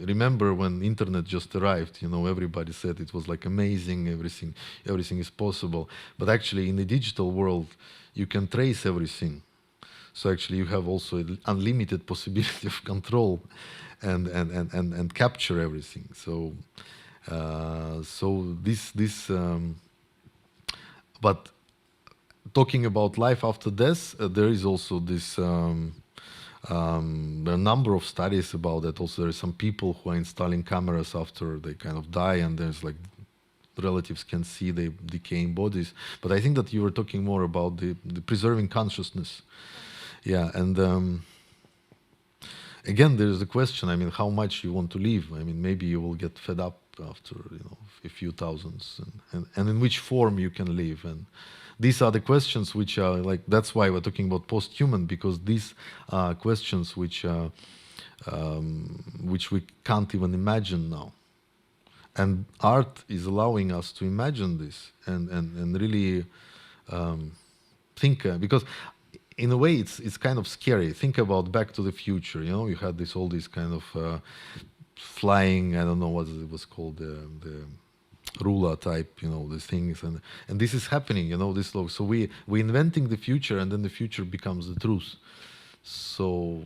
Remember when internet just arrived, everybody said it was like amazing, everything is possible, but actually in the digital world you can trace everything. So actually you have also unlimited possibility of control and capture everything. So but talking about life after death, there is also this there are a number of studies about that. Also there are some people who are installing cameras after they kind of die, and there's like relatives can see the decaying bodies. But I think that you were talking more about the preserving consciousness. Yeah, and again, there's the question, how much you want to live. Maybe you will get fed up after, a few thousands, and in which form you can live. And these are the questions which are like, that's why we're talking about post-human, because these are questions which we can't even imagine now. And art is allowing us to imagine this and really think, because in a way, it's kind of scary. Think about Back to the Future. You had all these kind of flying. I don't know what it was called, the ruler type. The things, and this is happening. This law. So we inventing the future, and then the future becomes the truth. So,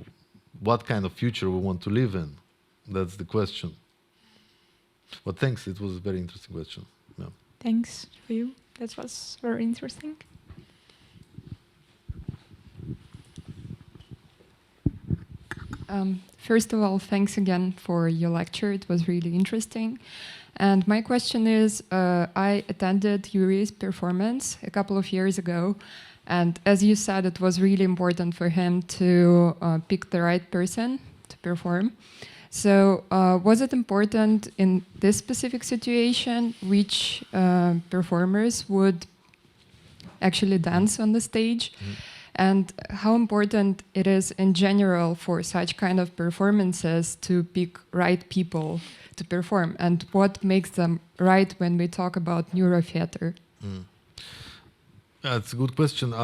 what kind of future we want to live in? That's the question. But thanks. It was a very interesting question. Yeah. Thanks for you. That was very interesting. First of all, thanks again for your lecture. It was really interesting. And my question is, I attended Yuri's performance a couple of years ago. And as you said, it was really important for him to pick the right person to perform. So was it important in this specific situation which performers would actually dance on the stage? Mm-hmm. And how important it is in general for such kind of performances to pick right people to perform, and what makes them right when we talk about neurotheater? That's a good question.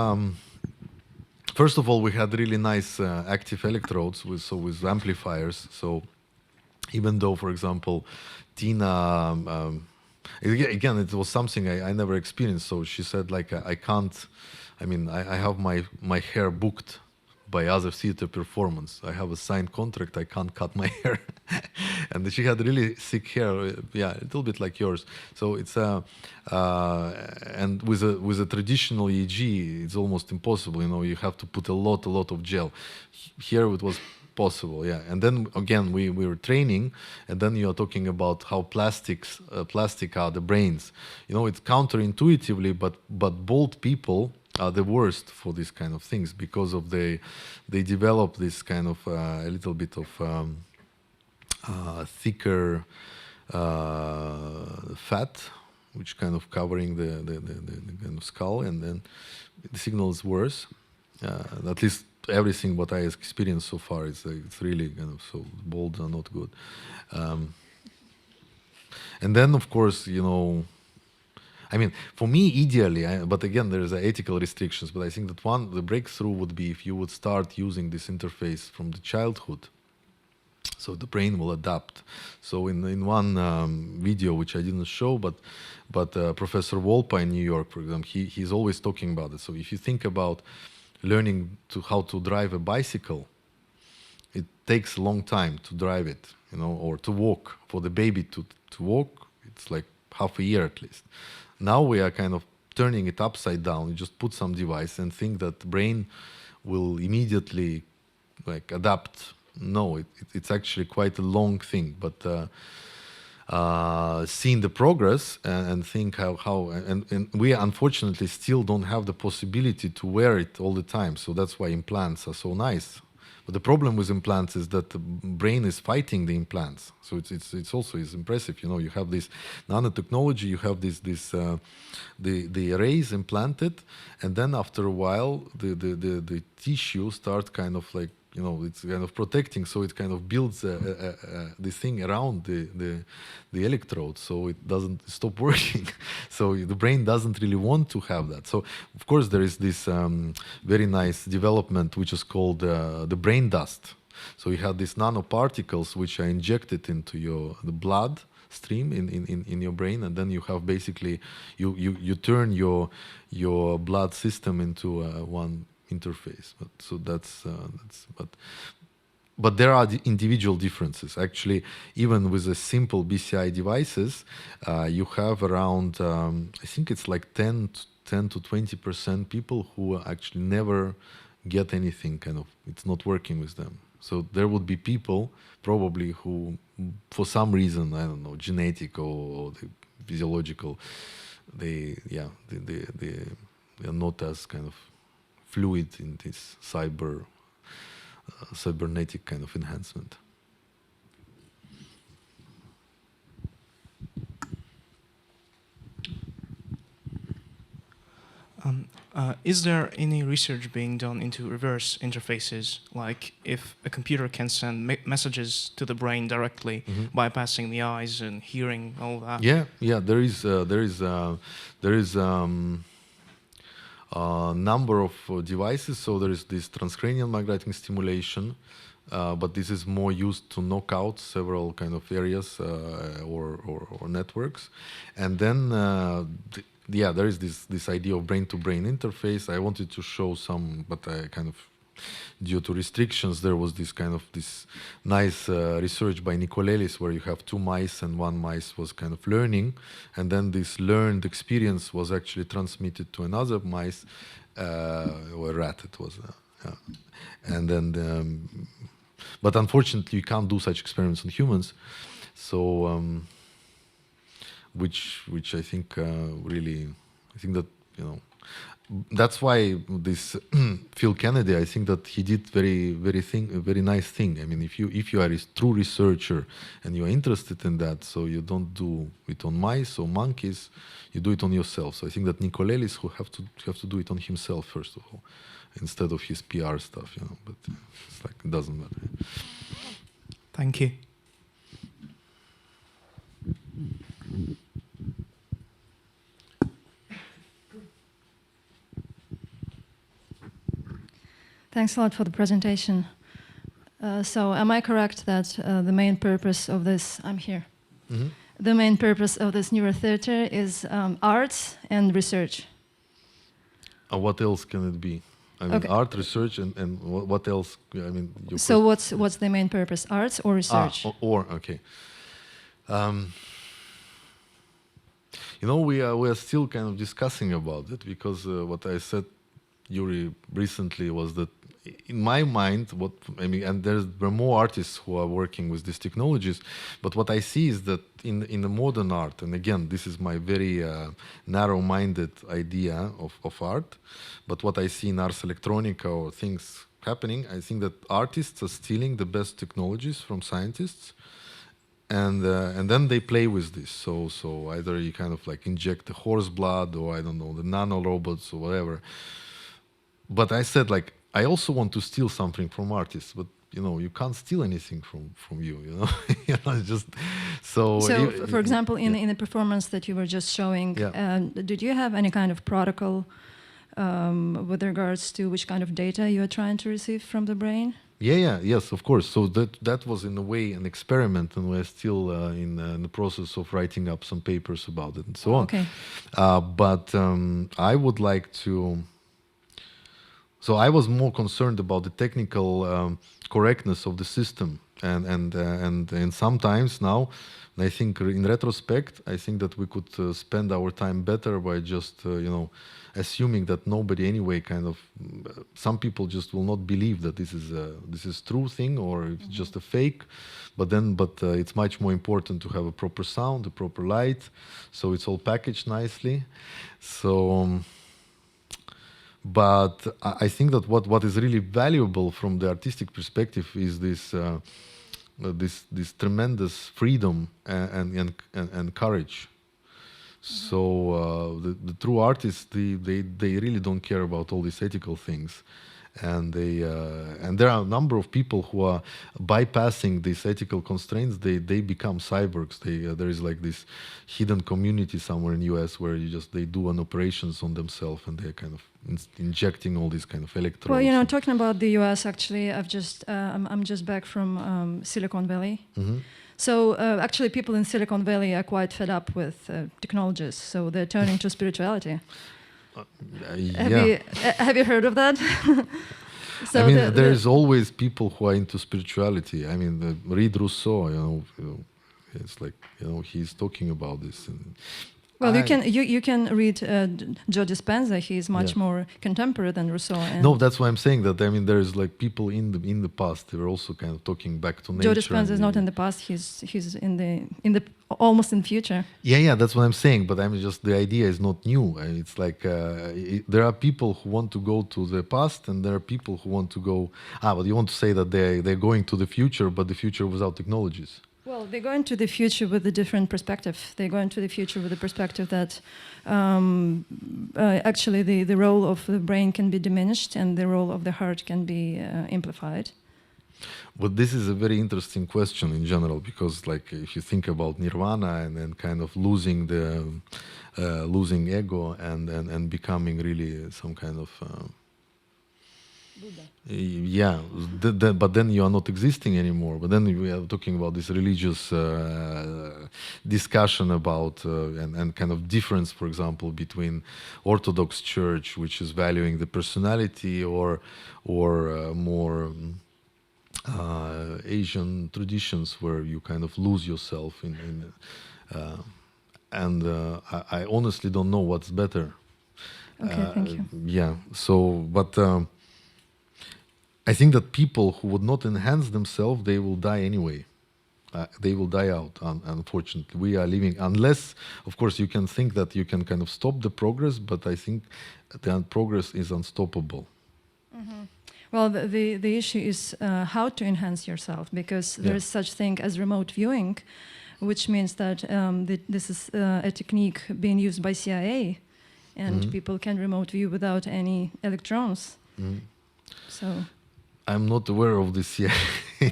First of all, we had really nice active electrodes with amplifiers. So even though, for example, Tina, again, it was something I never experienced. So she said, like, I can't. I have my hair booked by other theater performance. I have a signed contract. I can't cut my hair. And she had really thick hair. Yeah, a little bit like yours. So it's and with a traditional EEG, it's almost impossible. You have to put a lot of gel. Here it was possible, yeah. And then again, we were training, and then you are talking about how plastic are the brains. It's counterintuitively, but bald people are the worst for this kind of things, because of they develop this kind of a little bit of thicker fat, which kind of covering the kind of skull, and then the signal is worse. At least everything what I experienced so far is it's really kind of, so bald are not good. And then of course, for me, ideally, but again, there's ethical restrictions, but I think that the breakthrough would be if you would start using this interface from the childhood. So the brain will adapt. So in one video, which I didn't show, but Professor Wolpa in New York, for example, he's always talking about it. So if you think about learning how to drive a bicycle, it takes a long time to drive it, you know, or to walk. For the baby to walk, it's like half a year at least. Now we are kind of turning it upside down. You just put some device and think that the brain will immediately like adapt. No, it's actually quite a long thing. But seeing the progress and think and we unfortunately still don't have the possibility to wear it all the time. So that's why implants are so nice. But the problem with implants is that the brain is fighting the implants. So it's also impressive. You know, you have this nanotechnology, you have the arrays implanted, and then after a while the tissue starts kind of like, you know, it's kind of protecting, so it kind of builds this thing around the electrode, so it doesn't stop working. So the brain doesn't really want to have that. So of course there is this very nice development which is called the brain dust. So you have these nanoparticles which are injected into the blood stream in your brain, and then you have basically you turn your blood system into one interface. So but there are individual differences. Actually, even with the simple BCI devices, you have around I think it's like 10 to 20% people who actually never get anything. Kind of, it's not working with them. So there would be people probably who, for some reason, I don't know, genetic or the physiological, they are not as kind of fluid in this cybernetic kind of enhancement. Is there any research being done into reverse interfaces, like if a computer can send messages to the brain directly, bypassing the eyes and hearing, all that? Yeah, there is number of devices. So there is this transcranial magnetic stimulation, but this is more used to knock out several kind of areas or networks. And then there is this idea of brain-to-brain interface. I wanted to show some, but I kind of, due to restrictions, there was this nice research by Nicolelis where you have two mice and one mice was kind of learning, and then this learned experience was actually transmitted to another mice, or a rat it was. And then, but unfortunately you can't do such experiments on humans. So, which I think really, I think that, you know, that's why this Phil Kennedy, I think that he did a very nice thing. I mean, if you are a true researcher and you are interested in that, so you don't do it on mice or monkeys, you do it on yourself. So I think that Nicolelis who have to do it on himself first of all, instead of his PR stuff, you know. But it's like, it doesn't matter. Thank you. Thanks a lot for the presentation. So am I correct that the main purpose of this, I'm here, the main purpose of this neurotheater is arts and research? What else can it be? I mean, art, research, and what else? I mean, so what's the main purpose, arts or research? Okay. You know, we are still kind of discussing about it, because what I said, Yuri, recently was that in my mind, and there were more artists who are working with these technologies, but what I see is that in the modern art, and again, this is my very narrow-minded idea of art, but what I see in Ars Electronica or things happening, I think that artists are stealing the best technologies from scientists, and then they play with this. So either you kind of like inject the horse blood, or I don't know, the nano robots or whatever. But I said, like, I also want to steal something from artists, but you know, you can't steal anything from you. You know, you know, it's just so. For example, in the performance that you were just showing, did you have any kind of protocol with regards to which kind of data you are trying to receive from the brain? Yes, of course. So that was in a way an experiment, and we're still in the process of writing up some papers about it and so on. Okay. But I would like to. So I was more concerned about the technical correctness of the system, and sometimes now, I think in retrospect, I think that we could spend our time better by just assuming that nobody anyway some people just will not believe that this is true thing or it's just a fake, but it's much more important to have a proper sound, a proper light, so it's all packaged nicely. So but I think that what is really valuable from the artistic perspective is this tremendous freedom and courage. So the true artists, they really don't care about all these ethical things, and there are a number of people who are bypassing these ethical constraints. They become cyborgs. There is like this hidden community somewhere in US where they do an operations on themselves, and they're kind of injecting all these kind of electrodes. Well, talking about the US, actually, I'm just back from Silicon Valley. Mm-hmm. So actually, people in Silicon Valley are quite fed up with technologies, so they're turning to spirituality. Have you heard of that? So I mean, there's always people who are into spirituality. I mean, read Rousseau. It's like he's talking about this. Well, you can read Joe Dispenza. He's much more contemporary than Rousseau. No, that's why I'm saying that. I mean, there's like people in the past. They were also kind of talking back to nature. Joe Dispenza is not in the past. He's in the almost in the future. Yeah, that's what I'm saying. But I mean, just the idea is not new. It's like there are people who want to go to the past, and there are people who want to go. But you want to say that they're going to the future, but the future without technologies. Well, they go into the future with a different perspective. They go into the future with the perspective that actually the role of the brain can be diminished and the role of the heart can be amplified. But this is a very interesting question in general, because like if you think about nirvana and kind of losing ego and becoming really some kind of Buddha. But then you are not existing anymore. But then we are talking about this religious discussion about and kind of difference, for example, between Orthodox Church, which is valuing the personality, or more Asian traditions where you kind of lose yourself I honestly don't know what's better. Okay, thank you. Yeah. So, but. I think that people who would not enhance themselves, they will die anyway. They will die out, unfortunately. We are living, unless, of course, you can think that you can kind of stop the progress, but I think the progress is unstoppable. Mm-hmm. Well, the issue is how to enhance yourself, because there is such thing as remote viewing, which means that this is a technique being used by CIA, and people can remote view without any electrons. Mm-hmm. So. I'm not aware of the CIA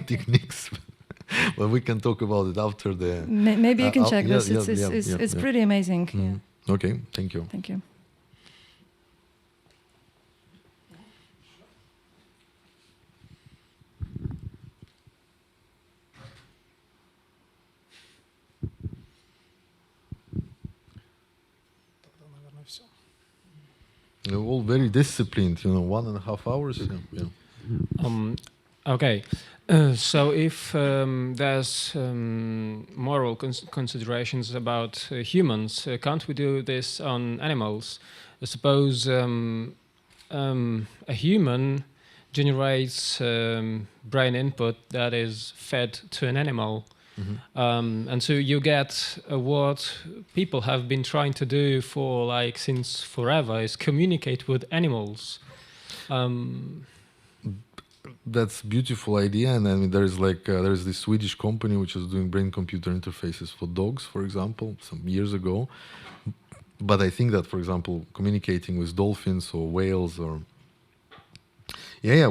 techniques, but we can talk about it after the... Maybe you can check this. It's pretty amazing. Mm. Yeah. Okay, thank you. Thank you. They're all very disciplined, 1.5 hours. Yeah. Okay, so if there's moral considerations about humans, can't we do this on animals? Suppose a human generates brain input that is fed to an animal. Mm-hmm. And so you get what people have been trying to do for since forever, is communicate with animals. That's a beautiful idea, and I mean there is this Swedish company which is doing brain-computer interfaces for dogs, for example, some years ago. But I think that, for example, communicating with dolphins or whales or there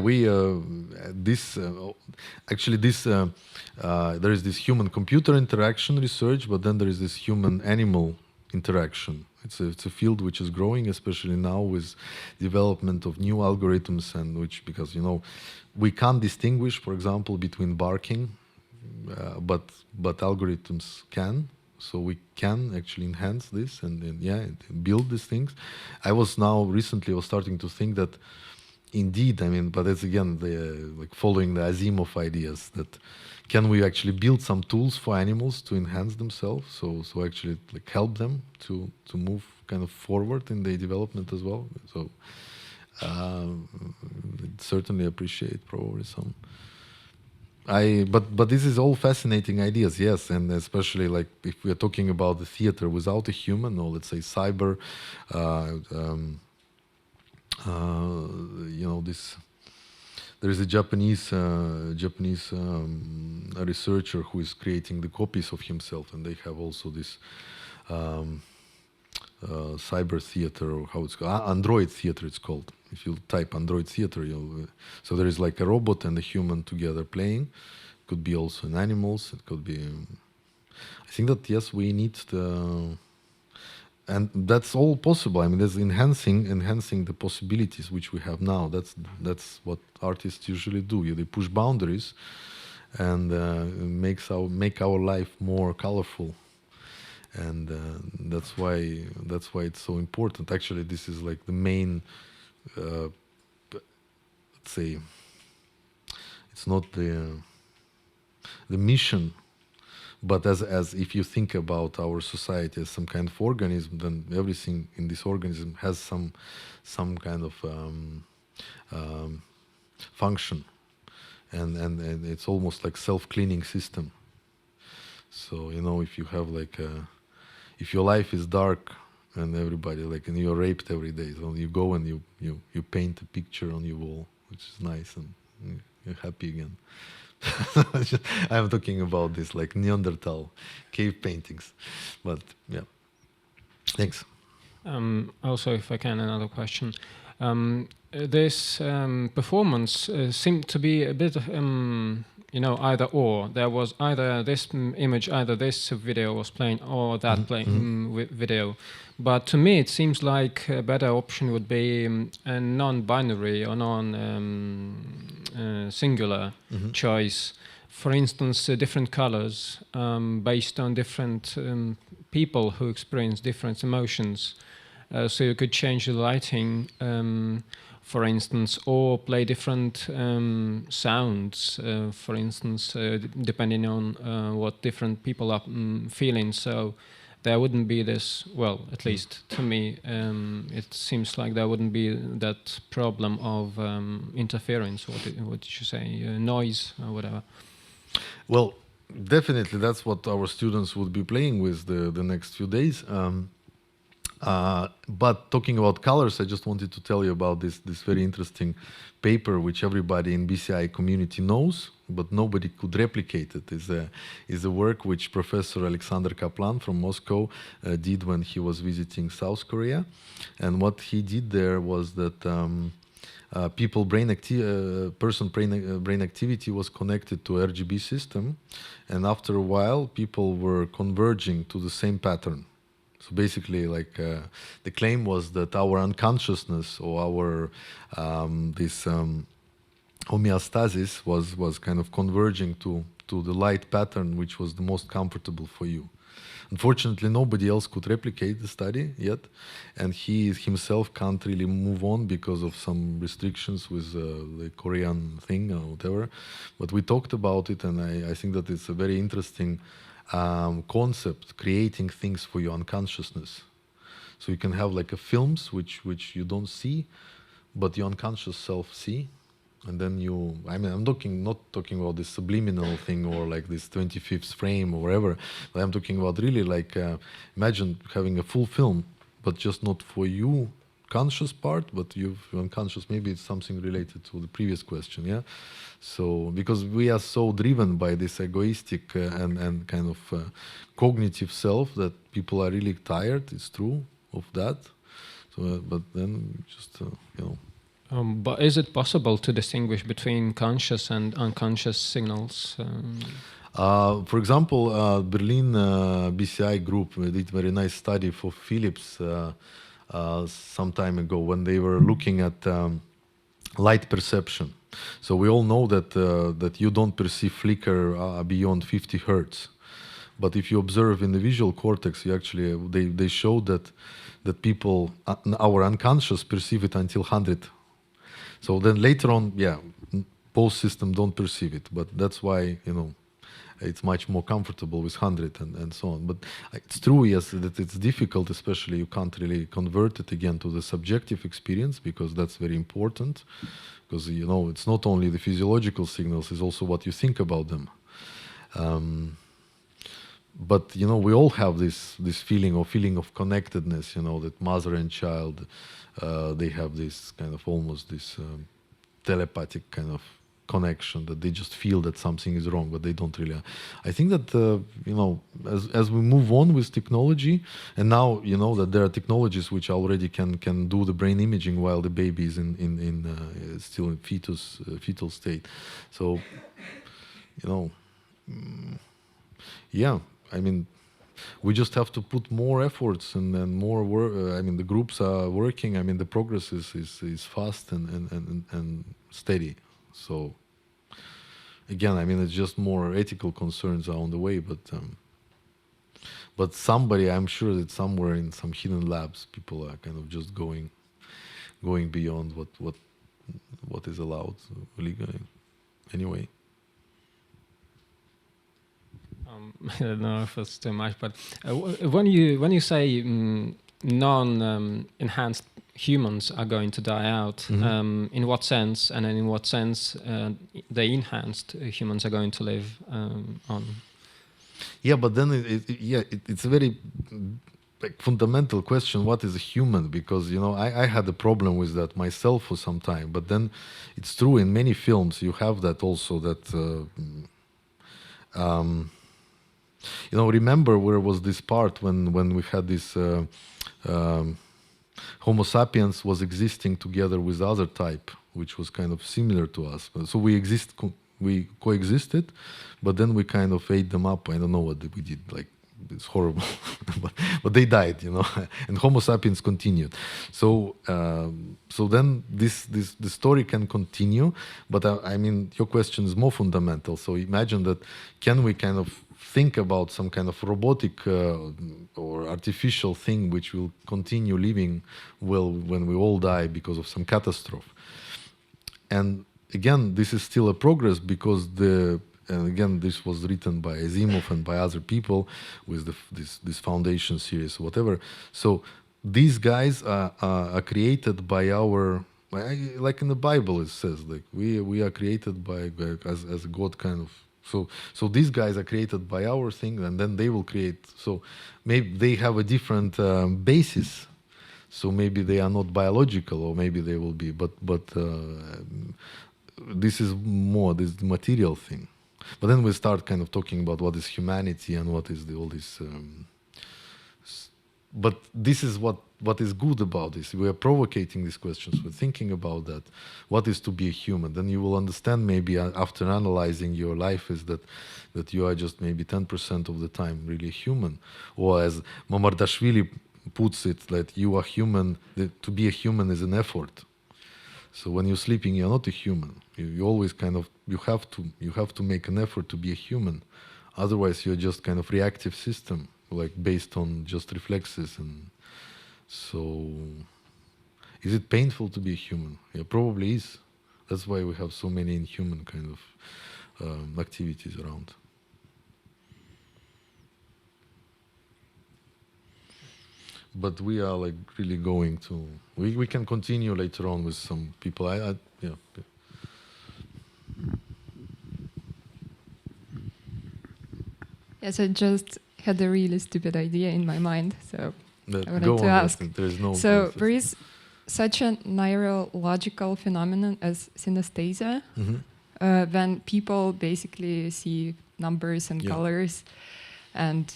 is this human-computer interaction research, but then there is this human-animal interaction, It's a field which is growing, especially now with development of new algorithms, and which, because we can't distinguish, for example, between barking, but algorithms can. So we can actually enhance this and build these things. I was starting to think that indeed, but it's again following the Asimov ideas, that can we actually build some tools for animals to enhance themselves, so actually help them to move kind of forward in their development as well. So certainly appreciate probably some. But this is all fascinating ideas, yes, and especially if we are talking about the theater without a human, or let's say cyber, this. There is a Japanese researcher who is creating the copies of himself, and they have also this cyber theater, or how it's called, android theater. It's called. If you type android theater, so there is a robot and a human together playing. It could be also in animals. It could be. I think that yes, we need the. And that's all possible. There's enhancing the possibilities which we have now. That's what artists usually do. They push boundaries, and make our life more colorful. And that's why it's so important. Actually, this is the main. Let's say. It's not the mission. But as if you think about our society as some kind of organism, then everything in this organism has some kind of function, and it's almost like self-cleaning system. So if you have if your life is dark and everybody and you're raped every day, so you go and you paint a picture on your wall, which is nice, and you're happy again. I'm talking about this Neanderthal cave paintings, but yeah. Thanks. Also, if I can, another question. This performance seemed to be a bit, either or. There was either this image, either this video was playing, or that video. But to me, it seems like a better option would be a non-binary or non-singular choice. For instance, different colors based on different people who experience different emotions. So you could change the lighting, for instance, or play different sounds, for instance, depending on what different people are feeling. So there wouldn't be this, well, at least to me, it seems like there wouldn't be that problem of interference, what did you say, noise or whatever. Well, definitely that's what our students would be playing with the next few days. But talking about colors, I just wanted to tell you about this very interesting paper which everybody in BCI community knows, but nobody could replicate it. Is a work which Professor Aleksander from Moscow did when he was visiting South Korea. And what he did there was that person brain activity was connected to RGB system, and after a while people were converging to the same pattern. So basically, the claim was that our unconsciousness or our homeostasis was kind of converging to the light pattern, which was the most comfortable for you. Unfortunately, nobody else could replicate the study yet, and he himself can't really move on because of some restrictions with the Korean thing or whatever. But we talked about it, and I think that it's a very interesting concept, creating things for your unconsciousness. So you can have films which you don't see, but your unconscious self see, and then I'm not talking about this subliminal thing or this 25th frame or whatever, but I'm talking about really imagine having a full film, but just not for you conscious part, but you're unconscious. Maybe it's something related to the previous question, yeah? So, because we are so driven by this egoistic and kind of cognitive self that people are really tired, it's true, of that. So, but then just, But is it possible to distinguish between conscious and unconscious signals? For example, Berlin BCI group did very nice study for Philips some time ago when they were looking at light perception. So we all know that that you don't perceive flicker beyond 50 hertz. But if you observe in the visual cortex, you actually they showed that people, our unconscious, perceive it until 100. So then later on, yeah, both systems don't perceive it. But that's why, you know, it's much more comfortable with 100 and so on. But it's true, yes, that it's difficult, especially you can't really convert it again to the subjective experience, because that's very important. Because, you know, it's not only the physiological signals, it's also what you think about them. But, you know, we all have this feeling of connectedness, you know, that mother and child, they have this kind of almost this telepathic kind of connection, that they just feel that something is wrong, but they don't really. I think that, you know, as we move on with technology, and now, you know, that there are technologies which already can do the brain imaging while the baby is still in fetal state. So, you know, yeah, I mean, we just have to put more efforts and more work. I mean, the groups are working. I mean, the progress is fast and steady. So, again, I mean, it's just more ethical concerns are on the way. But somebody, I'm sure that somewhere in some hidden labs, people are kind of just going beyond what is allowed legally. Anyway. I don't know if it's too much, but when you say non-enhanced humans are going to die out, in what sense, and then in what sense the enhanced humans are going to live on? Yeah, but then it's a very fundamental question. What is a human? Because, you know, I had a problem with that myself for some time. But then it's true in many films you have that also that. You know, remember where was this part when we had this Homo sapiens was existing together with other type, which was kind of similar to us. So we coexisted, but then we kind of ate them up. I don't know what we did. Like, it's horrible, but they died, you know, and Homo sapiens continued. So so then the story can continue. But I mean, your question is more fundamental. So imagine that, can we kind of think about some kind of robotic or artificial thing which will continue living well when we all die because of some catastrophe? And again, this is still a progress, because and again, this was written by Asimov and by other people with this Foundation series or whatever. So these guys are created by our, like in the Bible it says, like we are created by as God kind of. So these guys are created by our thing, and then they will create. So maybe they have a different basis. So maybe they are not biological, or maybe they will be. But this is more this material thing. But then we start kind of talking about what is humanity and what is all this. But this is what is good about this. We are provocating these questions. We're thinking about that. What is to be a human? Then you will understand, maybe after analyzing your life, is that you are just maybe 10% of the time really human. Or as Mamardashvili puts it, that you are human. To be a human is an effort. So when you're sleeping, you're not a human. You always kind of you have to make an effort to be a human. Otherwise, you're just kind of reactive system, like based on just reflexes. And so, is it painful to be a human? Yeah, probably is. That's why we have so many inhuman kind of activities around. But we are like really going to. We can continue later on with some people. Yeah. Yes, I just had a really stupid idea in my mind, so I wanted to ask. There is such a neurological phenomenon as synesthesia, when people basically see numbers and colors, and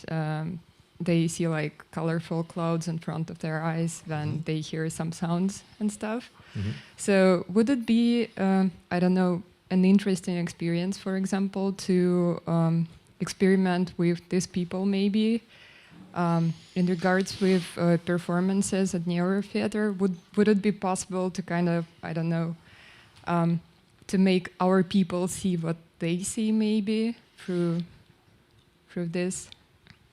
they see like colorful clouds in front of their eyes when they hear some sounds and stuff. So would it be, I don't know, an interesting experience, for example, to experiment with these people maybe. In regards with performances at Neurotheatre, would it be possible to kind of, I don't know, to make our people see what they see maybe through this?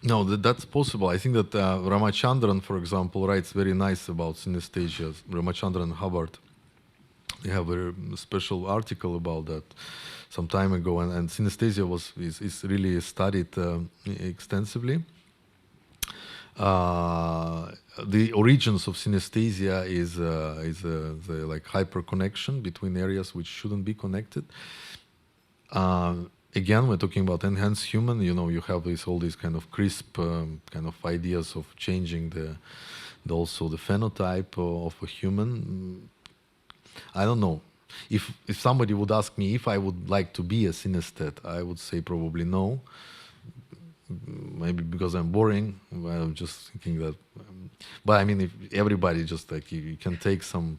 No, that's possible. I think that Ramachandran, for example, writes very nice about synesthesia. Ramachandran and Hubbard, they have a special article about that some time ago, and synesthesia is really studied extensively. The origins of synesthesia is the like hyperconnection between areas which shouldn't be connected. Again, we're talking about enhanced human. You know, you have all these kind of crisp kind of ideas of changing also the phenotype of a human. I don't know. If somebody would ask me if I would like to be a synesthete, I would say probably no. Maybe because I'm boring. I'm just thinking that. But I mean, if everybody just like you can take some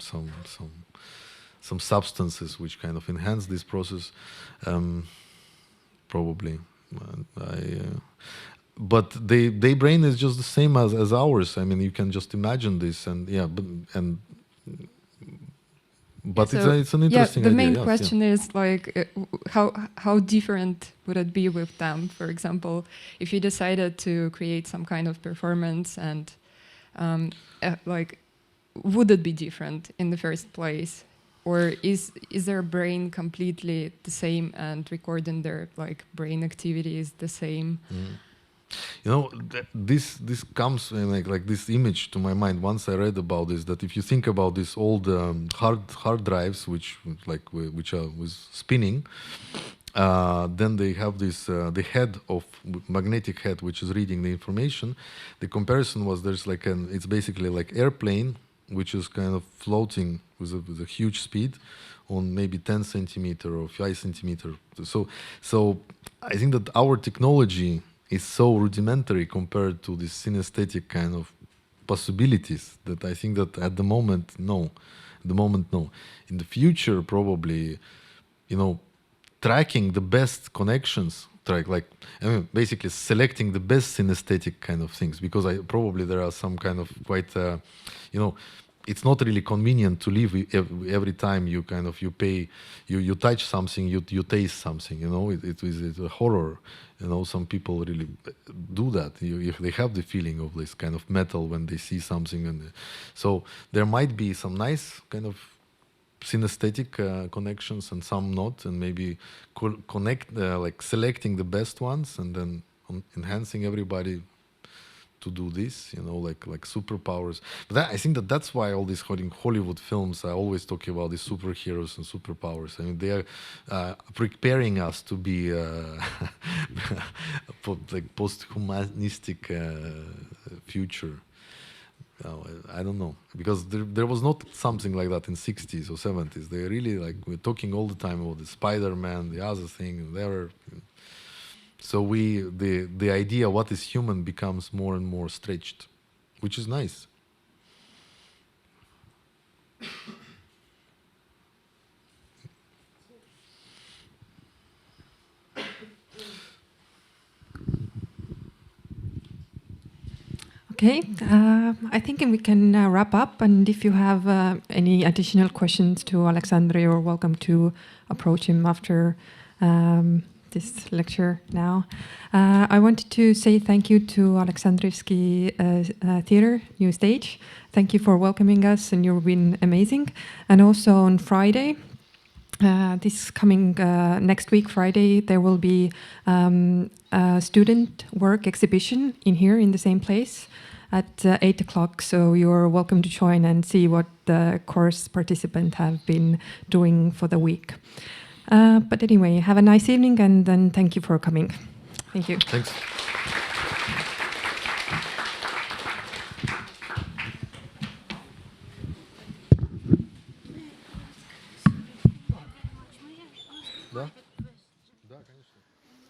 substances which kind of enhance this process. Probably, but their brain is just the same as ours. I mean, you can just imagine this, and yeah, but so, it's an interesting the idea. main yes, question is like how different would it be with them? For example, if you decided to create some kind of performance, and like, would it be different in the first place? Or is their brain completely the same, and recording their like brain activity is the same? You know, this comes like this image to my mind. Once I read about this, that if you think about these old hard drives, which are spinning, then they have this the head of magnetic head, which is reading the information. The comparison was it's basically like airplane, which is kind of floating with a huge speed on maybe 10 centimeter or 5 centimeter. So I think that our technology is so rudimentary compared to the synesthetic kind of possibilities that I think that at the moment, no. In the future, probably, you know, tracking the best connections, basically selecting the best synesthetic kind of things, because probably there are some kind of quite, you know, it's not really convenient to live every time you touch something, you taste something, you know, it's a horror. You know, some people really do that. They have the feeling of this kind of metal when they see something, and so there might be some nice kind of synesthetic connections and some not, and maybe connect like selecting the best ones and then enhancing everybody to do this, you know, like superpowers. But I think that's why all these Hollywood films are always talking about these superheroes and superpowers. I mean, they are preparing us to be like post-humanistic future. I don't know, because there was not something like that in 60s or 70s. They really we're talking all the time about the Spider-Man, the other thing. So the idea what is human becomes more and more stretched, which is nice. Okay, I think we can wrap up, and if you have any additional questions to Aleksander, you're welcome to approach him after this lecture now. I wanted to say thank you to Aleksandrivsky Theatre, New Stage. Thank you for welcoming us, and you've been amazing. And also on Friday, this coming next week, Friday, there will be a student work exhibition in the same place at 8 o'clock. So you're welcome to join and see what the course participants have been doing for the week. But anyway, have a nice evening, and then thank you for coming. Thank you. Thanks. Да? Да, конечно.